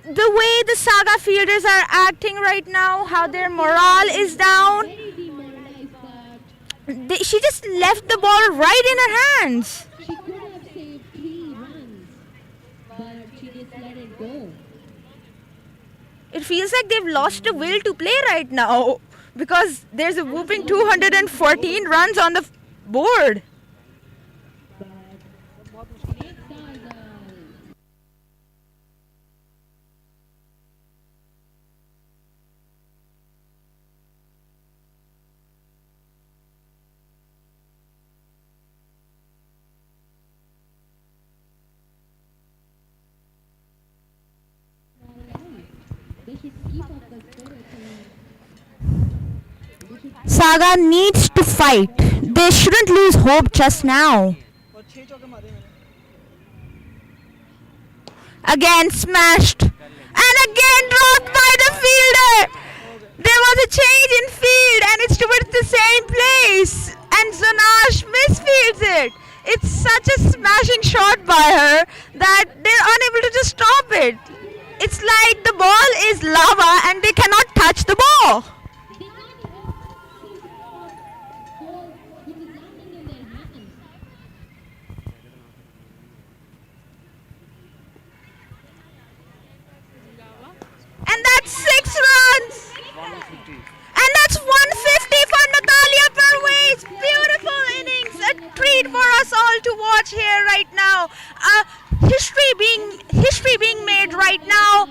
The way the Saga fielders are acting right now, how their morale is down. She just left the ball right in her hands. She could have saved 3 runs, but she just let it go. It feels like they've lost the will to play right now, because there's a whooping 214 runs on the board. Saga needs to fight. They shouldn't lose hope just now. Again smashed. And again dropped by the fielder. There was a change in field, and it's towards the same place. And Zonash misfields it. It's such a smashing shot by her that they're unable to just stop it. It's like the ball is lava and they cannot touch the ball. And that's 6 runs. And that's 150 for Natalia Pervez. Beautiful innings. A treat for us all to watch here right now. History being made right now.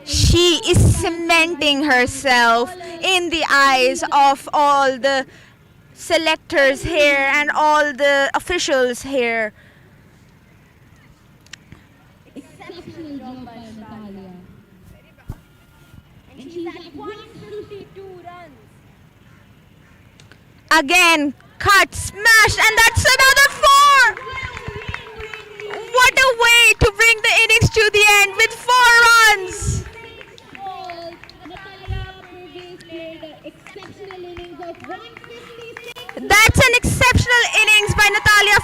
She is cementing herself in the eyes of all the selectors here and all the officials here. Exceptional job by Natalia. And she's at 152 runs. Again, cut, smashed, and that's another four! What a way to bring the innings to the end with 4 runs! Balls. Natalia Purvis played an exceptional innings of 156. That's an exceptional innings by Natalia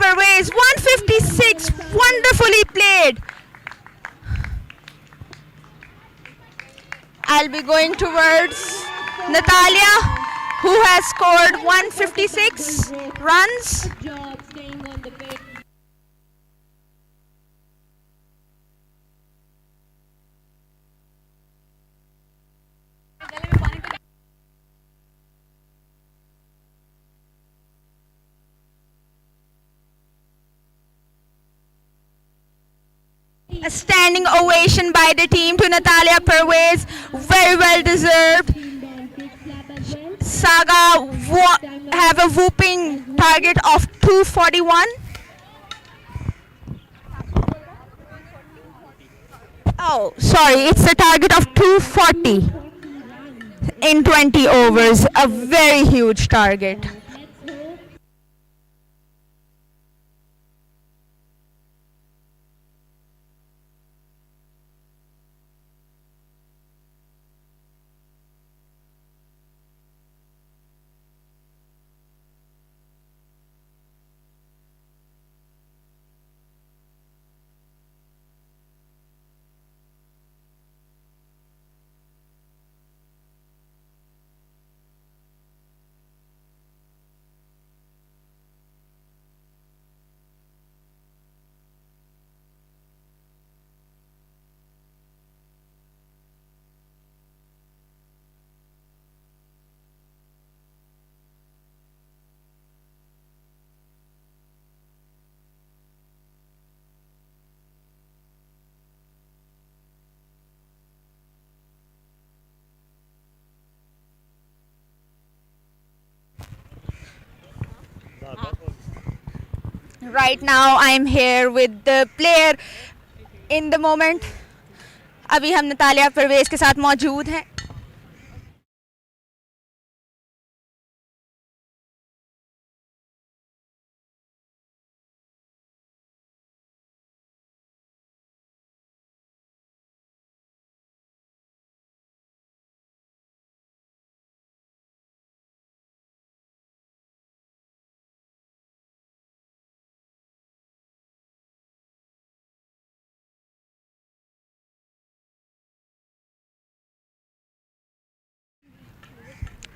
Pervez. 156, wonderfully played. I'll be going towards Natalia, who has scored 156 runs. Good job staying on the pitch. A standing ovation by the team to Natalia Pervez. Very well deserved. Teamed on Crickslab as well. Saga have a whooping target of 241. Oh, sorry, it's a target of 240 in 20 overs. A very huge target. Let's hope. Right now I'm here with the player in the moment. अभी हम Natalia Parvez के साथ मौजूद हैं.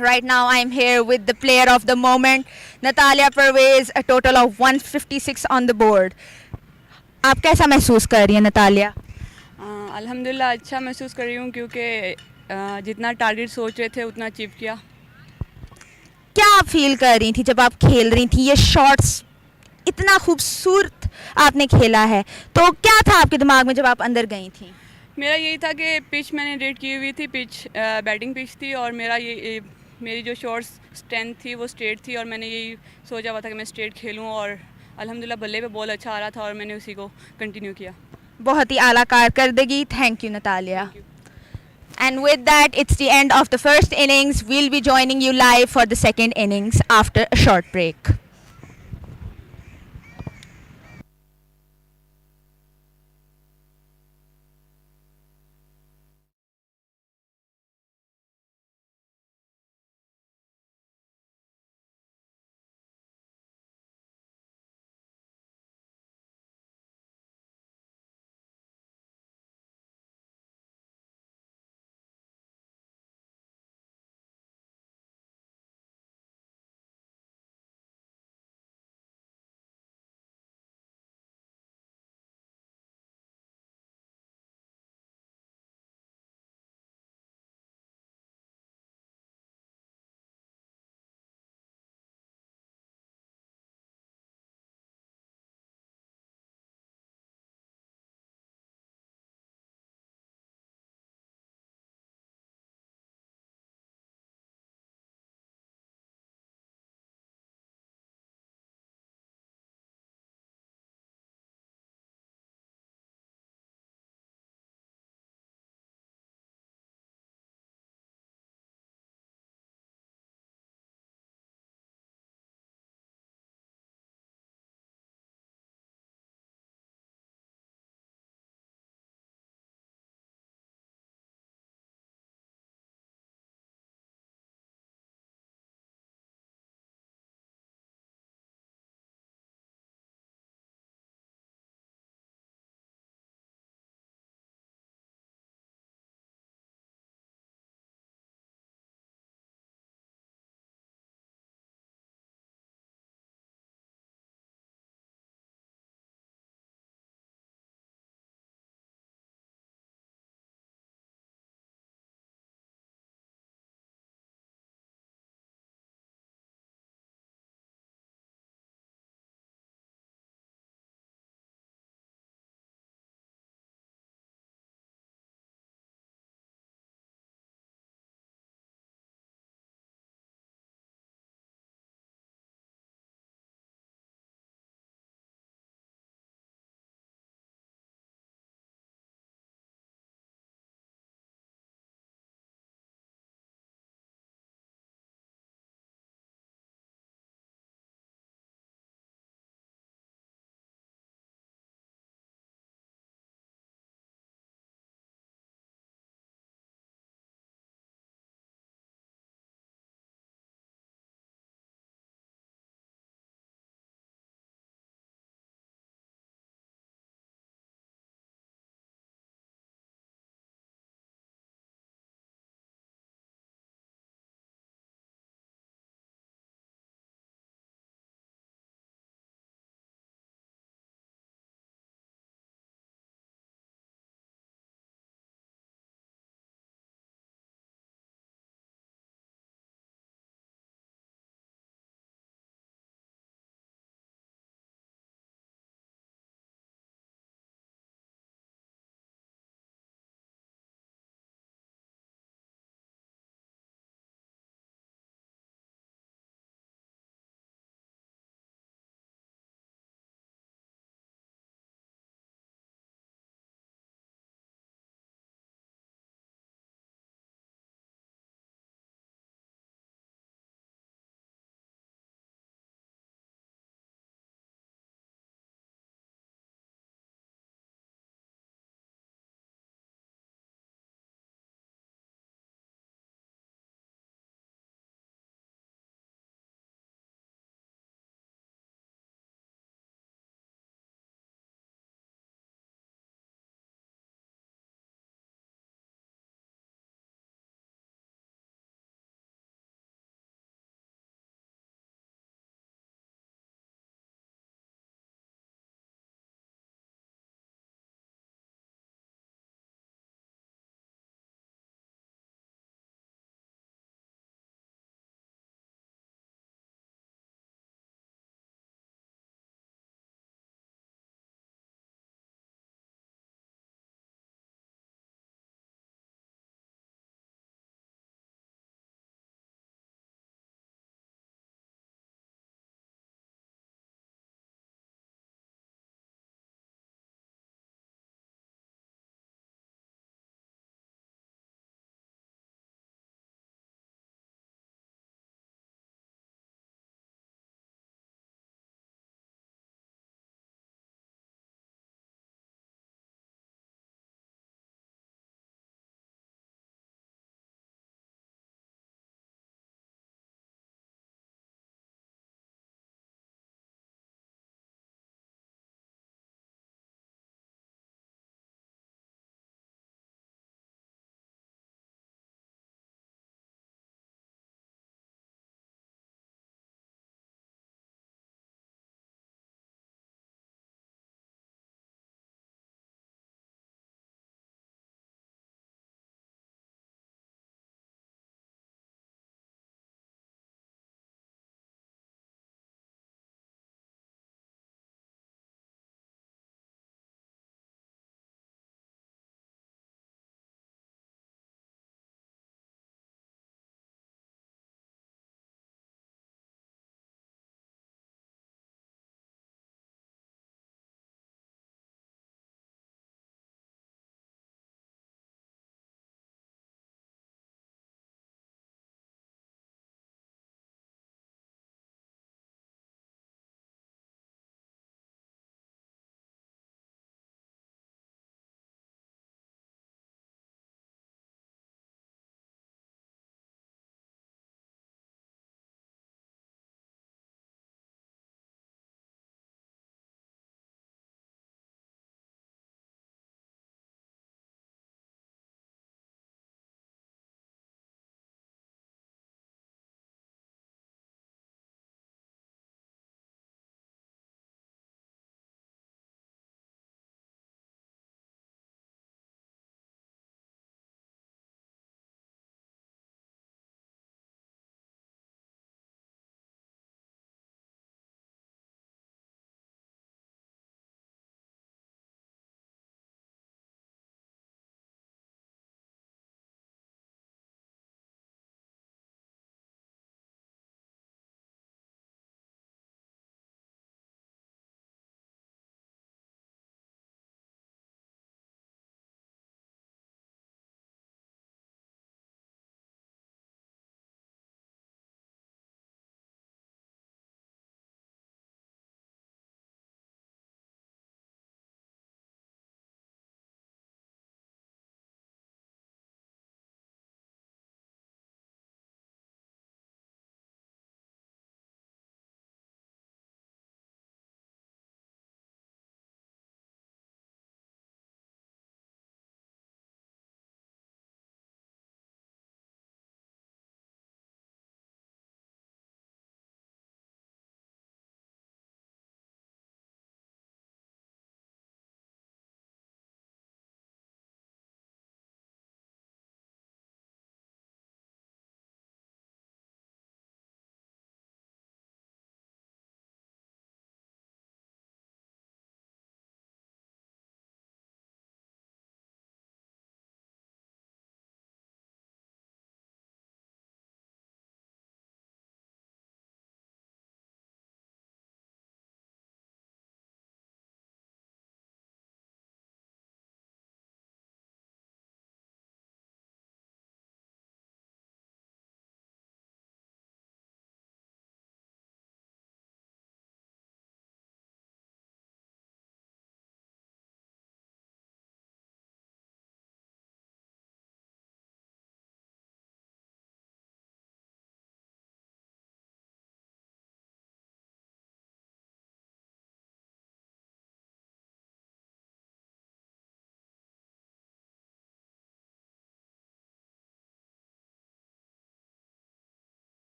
Right now I'm here with the player of the moment, Natalia Pervez, a total of 156 on the board. आप कैसा महसूस कर रही हैं नतालिया? अल्हम्दुलिल्लाह अच्छा महसूस कर रही हूँ क्योंकि जितना टारगेट सोच रहे थे उतना अचीव किया. क्या आप फील कर रही थी जब आप खेल रही थी? ये शॉट्स इतना खूबसूरत आपने खेला है, तो क्या था आपके दिमाग में जब आप अंदर गई थी? मेरा यही था कि पिच मैंने रेड की हुई थी, पिच बैटिंग पिच थी और मेरी जो शॉट्स स्ट्रेंथ थी वो स्ट्रेट थी और मैंने यही सोचा हुआ था कि मैं स्ट्रेट खेलूं और अल्हम्दुलिल्लाह बल्ले पे बॉल अच्छा आ रहा था और मैंने उसी को कंटिन्यू किया. बहुत ही आला कारकर्दगी. Thank you Natalia. And with that, it's the end of the first innings. We'll be joining you live for the second innings after a short break.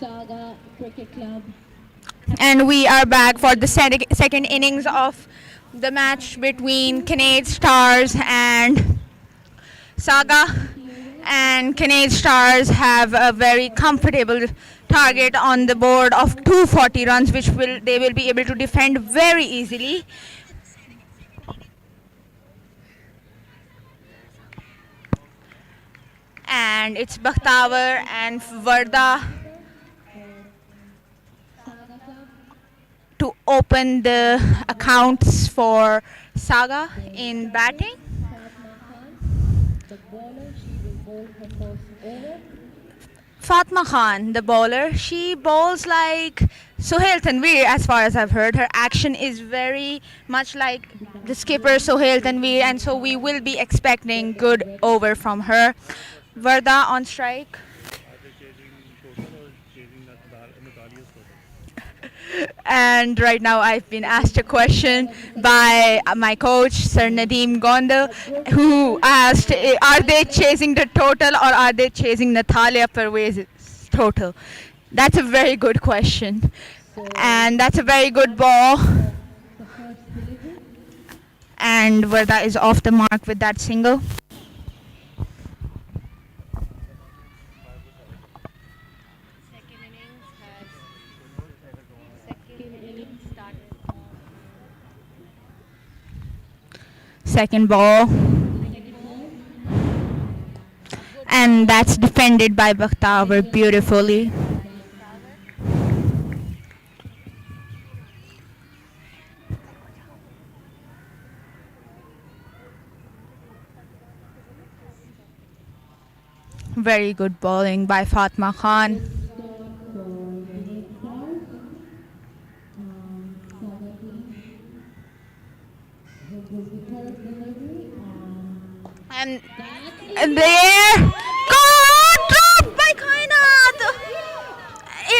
Saga Cricket Club. And we are back for the second innings of the match between Kinnaird Stars and Saga. And Kinnaird Stars have a very comfortable target on the board of 240 runs, which they will be able to defend very easily. And it's Bakhtawar and Varda to open the accounts for Saga in batting. The bowler, she will bowl her first over. Fatma Khan, the bowler, she bowls like Sohail Tanveer as far as I've heard. Her action is very much like the skipper Sohail Tanveer, and so we will be expecting good over from her. Varda on strike. And right now I've been asked a question by my coach, Sir Nadeem Gonda, who asked, are they chasing the total or are they chasing Natalia Pervez's total? That's a very good question. And that's a very good ball. And Varda is off the mark with that single. Second ball. And that's defended by Bakhtawar beautifully. Very good bowling by Fatma Khan. And there, dropped by Kainat.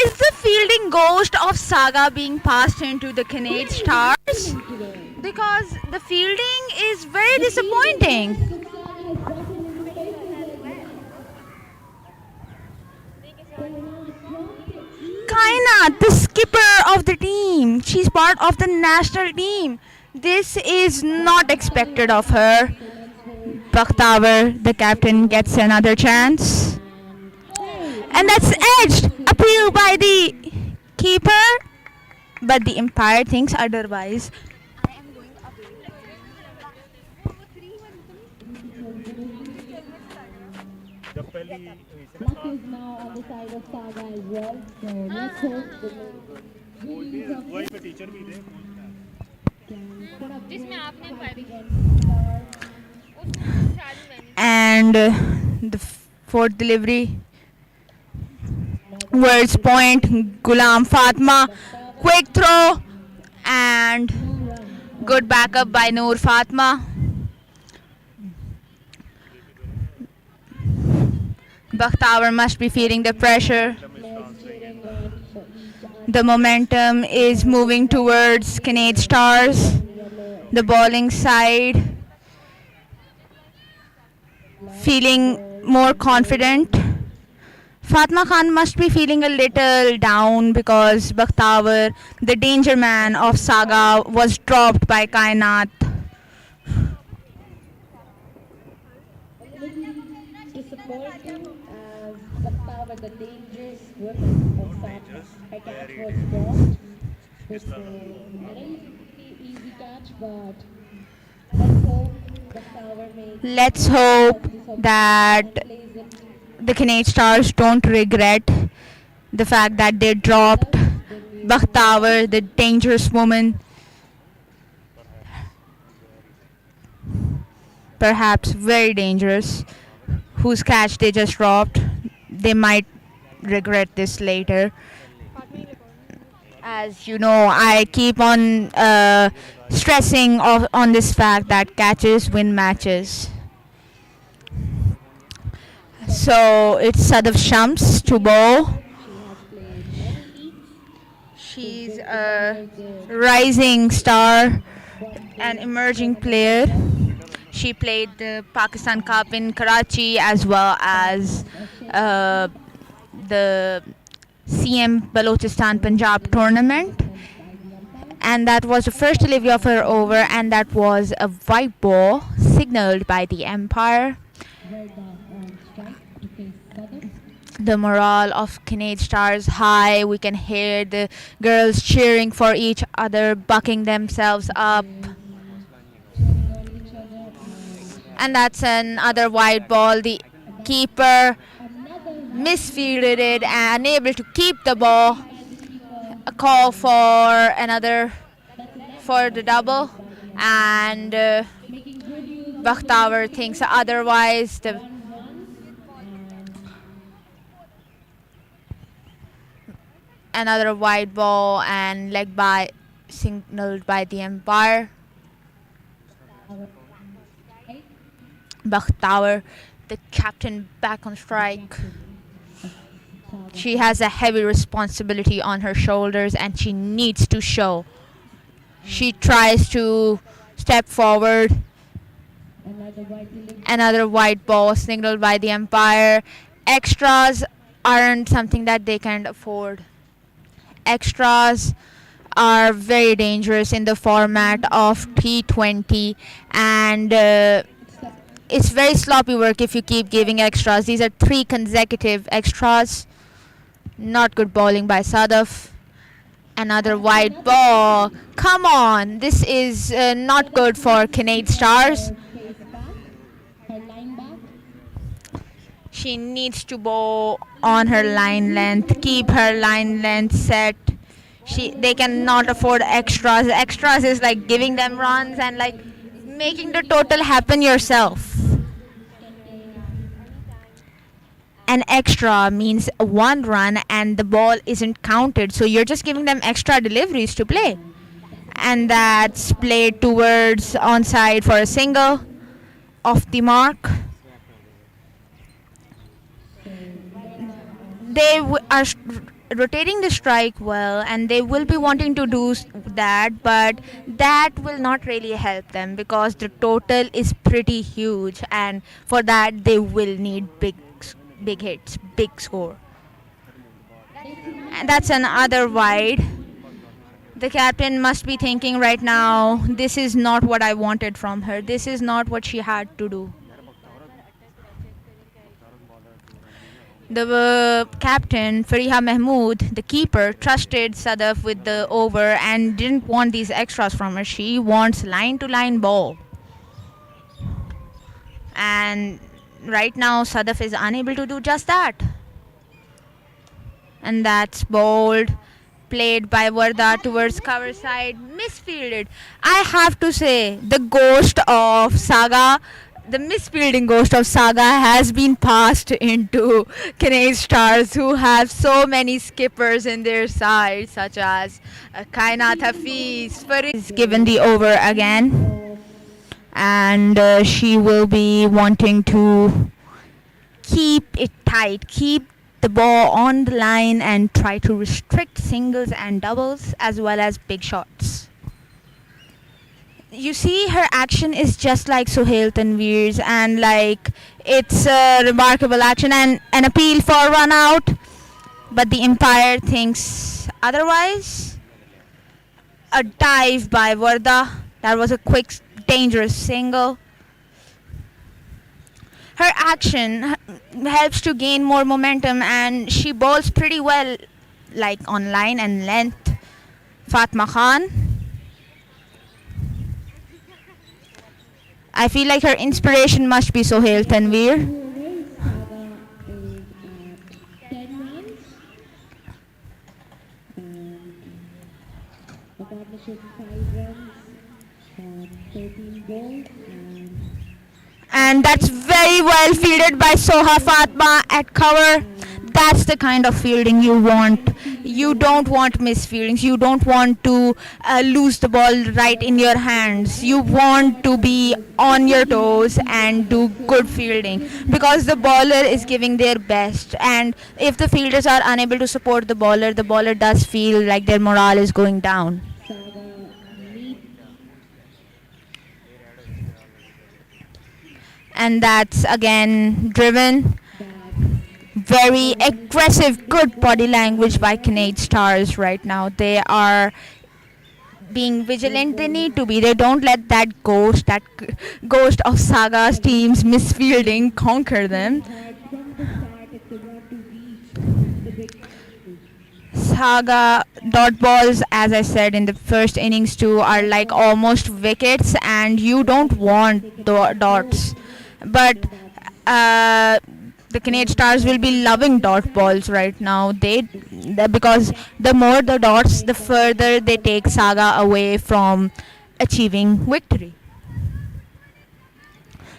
Is the fielding ghost of Saga being passed into the Kinnaird Stars? Because the fielding is very disappointing. Kainat, the skipper of the team, she's part of the national team. This is not expected of her. Bakhtawar, the captain, gets another chance. And that's edged. Appeal by the keeper. But the umpire thinks otherwise. Luck is now on the side of Saga as well. So let's hope the release of can put up and the fourth delivery. Words point, Ghulam Fatma, quick throw, and good backup by Noor Fatma. Bakhtawar must be feeling the pressure. The momentum is moving towards Kinnaird Stars. The bowling side feeling more confident. Fatma Khan must be feeling a little down because Bakhtawar, the danger man of Saga, was dropped by Kainat. disappointing as Bakhtawar, the dangerous woman of Saga. Her catch was dropped. It's a very easy catch, but let's hope Bakhtawar makes. Let's hope that the Kinnaird Stars don't regret the fact that they dropped Bakhtawar, the dangerous woman. Perhaps very dangerous, whose catch they just dropped. They might regret this later. As you know, I keep on stressing on this fact that catches win matches. So it's Sadaf Shams to bowl. She's a rising star, an emerging player. She played the Pakistan Cup in Karachi as well as the CM Balochistan Punjab tournament. And that was the first delivery of her over, and that was a white ball signaled by the umpire. The morale of Kinnaird Stars high. We can hear the girls cheering for each other, bucking themselves up. And that's another white ball. The keeper misfielded it and unable to keep the ball. A call for the double, and Bakhtavar thinks otherwise. Another white ball and leg by signaled by the umpire. Bakhtavar, the captain, back on strike. She has a heavy responsibility on her shoulders and she needs to show. She tries to step forward. Another white ball signaled by the umpire. Extras aren't something that they can afford. Extras are very dangerous in the format of T20, and it's very sloppy work if you keep giving extras. These are 3 consecutive extras. Not good bowling by Sadaf. Another white ball. Come on, this is not good for Kinnaird Stars. She needs to bowl on her line length, keep her line length set. They cannot afford extras. Extras is like giving them runs and like making the total happen yourself. An extra means 1 run and the ball isn't counted, so you're just giving them extra deliveries to play. And that's played towards onside for a single, off the mark. They are rotating the strike well, and they will be wanting to do that, but that will not really help them because the total is pretty huge, and for that they will need big hits, big score. And that's another wide. The captain must be thinking right now, this is not what I wanted from her. This is not what she had to do. The captain, Fariha Mahmood, the keeper, trusted Sadaf with the over and didn't want these extras from her. She wants line-to-line ball. And right now, Sadaf is unable to do just that. And that's bowled, played by Varda towards cover side, misfielded. I have to say, the ghost of Saga, the misfielding ghost of Saga has been passed into Kinnaird Stars, who have so many skippers in their side, such as Kainat Hafiz. Farid is given the over again, and she will be wanting to keep it tight, keep the ball on the line and try to restrict singles and doubles as well as big shots. You see, her action is just like Sohail Tanveer's, and like it's a remarkable action and an appeal for run out, but the umpire thinks otherwise. A dive by Varda. That was a quick, dangerous single. Her action helps to gain more momentum, and she bowls pretty well, like on line and length. Fatma Khan. I feel like her inspiration must be Sohail Tanveer. Saga is at 10 runs. And the partnership 5 runs and 13 balls. And that's very well fielded by Soha Fatma at cover. That's the kind of fielding you want. You don't want misfieldings. You don't want to lose the ball right in your hands. You want to be on your toes and do good fielding because the bowler is giving their best. And if the fielders are unable to support the bowler does feel like their morale is going down. And that's again driven. very aggressive, good body language by Kinnaird stars right now. They are being vigilant. They need to be. They don't let that ghost of Saga's team's misfielding conquer them. From the start, if they want to reach the big Saga dot balls, as I said in the first innings too, are like almost wickets, and you don't want dots. But uh, the Kinnaird Stars will be loving dot balls right now. Because the more the dots, the further they take Saga away from achieving victory.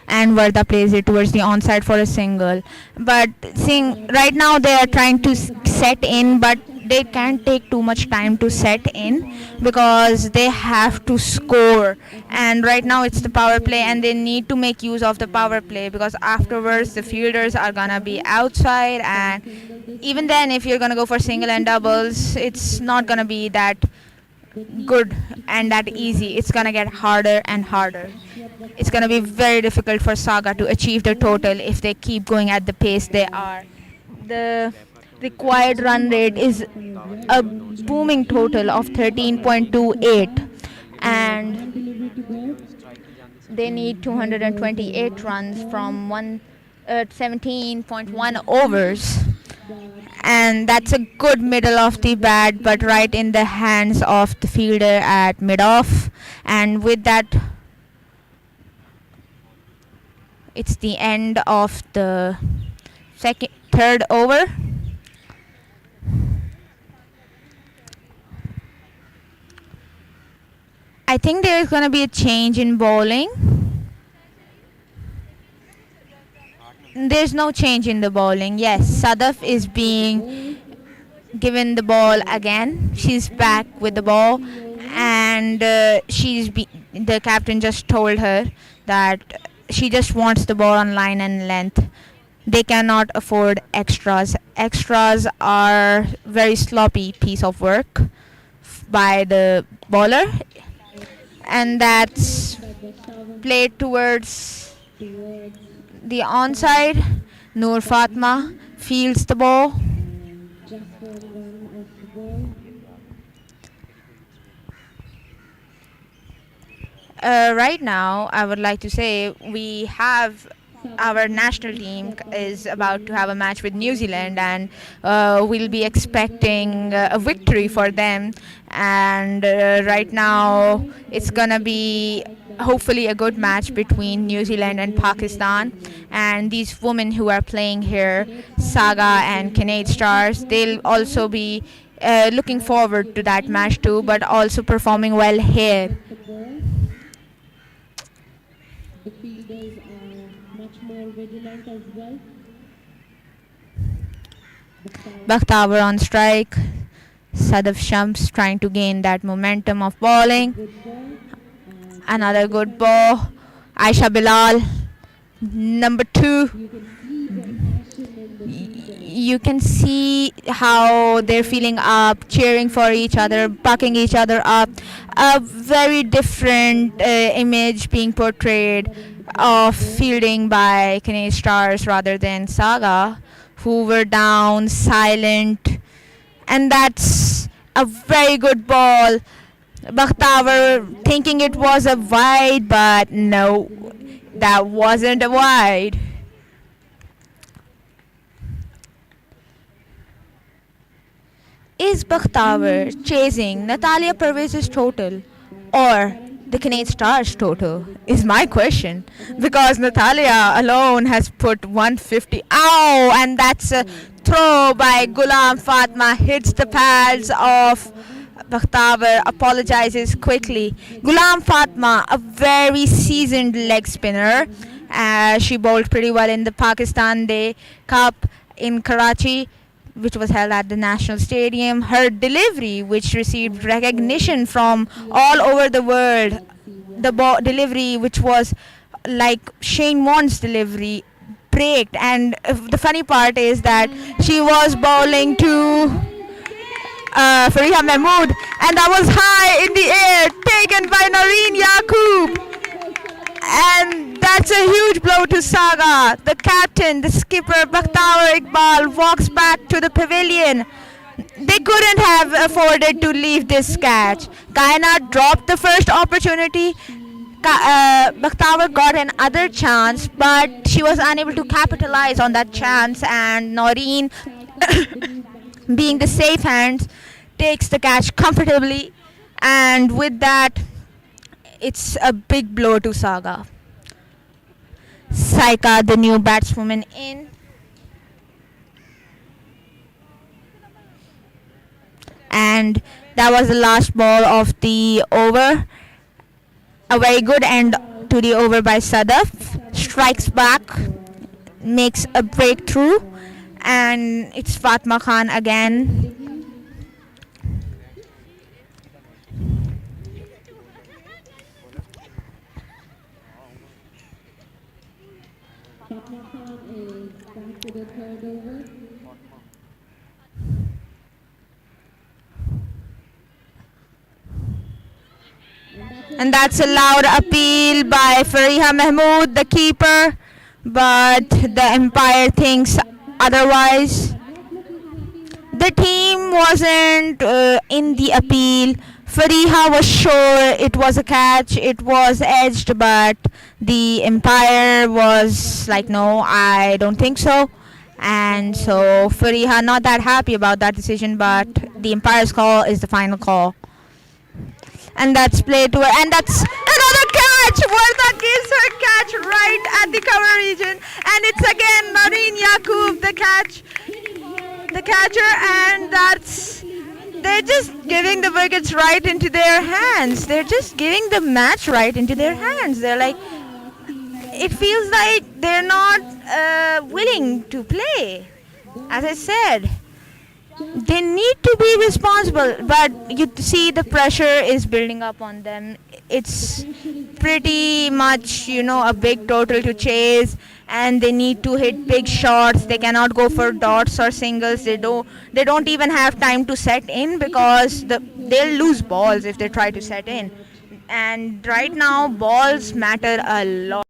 And Varda plays it towards the onside for a single. But seeing right now they are trying to set in, but they can't take too much time to set in because they have to score. And right now it's the power play, and they need to make use of the power play because afterwards the fielders are gonna be outside, and even then if you're gonna go for single and doubles, it's not gonna be that good and that easy. It's gonna get harder and harder. It's gonna be very difficult for Saga to achieve the total if they keep going at the pace they are. The required run rate is a booming total of 13.28, and they need 228 runs from 17.1 overs, and that's a good middle of the bat, but right in the hands of the fielder at mid-off. And with that, it's the end of the third over. I think there is going to be a change in bowling. There's no change in the bowling. Yes, Sadaf is being given the ball again. She's back with the ball, and the captain just told her that she just wants the ball on line and length. They cannot afford extras. Extras are very sloppy piece of work by the bowler, and that's played towards the onside. Noor Fatma fields the ball. just for one of the ball. Right now, I would like to say we have our national team is about to have a match with New Zealand, and we'll be expecting a victory for them. And right now, it's gonna be hopefully a good match between New Zealand and Pakistan. And these women who are playing here, Saga and Kinnaird Stars, they'll also be looking forward to that match too, but also performing well here. The ball. The fielders are much more vigilant as well. Bakhtavar on strike. Sadaf Shams trying to gain that momentum of bowling. Good ball. Another good ball. Aisha Bilal, number 2. You can see how they're feeling up, cheering for each other, bucking each other up. A very different image being portrayed of fielding by Kinnaird Stars rather than Saga, who were down, silent. And that's a very good ball. Bakhtavar thinking it was a wide, but no, that wasn't a wide. Is Bakhtavar chasing Natalia Pervez's total or the Kinnaird Stars total is my question, because Natalia alone has put 150. Ow! And that's a throw by Ghulam Fatma, hits the pads of Bakhtavar, apologizes quickly. Ghulam Fatma, a very seasoned leg spinner. She bowled pretty well in the Pakistan Day Cup in Karachi, which was held at the National Stadium. Her delivery, which received recognition from all over the world, the delivery which was like Shane Warne's delivery, braked. And the funny part is that she was bowling to Fariha Mahmood, and that was high in the air, taken by Noreen Yaqub. And that's a huge blow to Saga. The captain, the skipper, Bakhtaur Iqbal, walks back to the pavilion. They couldn't have afforded to leave this catch. Kinnaird dropped the first opportunity. Bakhtaur got another chance, but she was unable to capitalize on that chance, and Noreen, being the safe hands, takes the catch comfortably, and with that, it's a big blow to Saga. Saika, the new batswoman, in. And that was the last ball of the over. A very good end to the over by Sadaf. Strikes back, makes a breakthrough, and it's Fatma Khan again. Fatma Khan is back to the third over. And that's a loud appeal by Fariha Mahmood, the keeper, but the umpire thinks otherwise. The team wasn't in the appeal. Fariha was sure it was a catch, it was edged, but the umpire was like, no, I don't think so. And so Fariha not that happy about that decision, but the umpire's call is the final call. And that's played to her, and that's another catch. Varda gives her catch right at the cover region, and it's again Noreen Yaqub, the catcher, and they're just giving the wickets right into their hands. They're just giving the match right into their hands. They're like, it feels like they're not willing to play. As I said, they need to be responsible, but you see the pressure is building up on them. It's pretty much, a big total to chase, and they need to hit big shots. They cannot go for dots or singles. They don't even have time to set in, because they'll lose balls if they try to set in. And right now, balls matter a lot.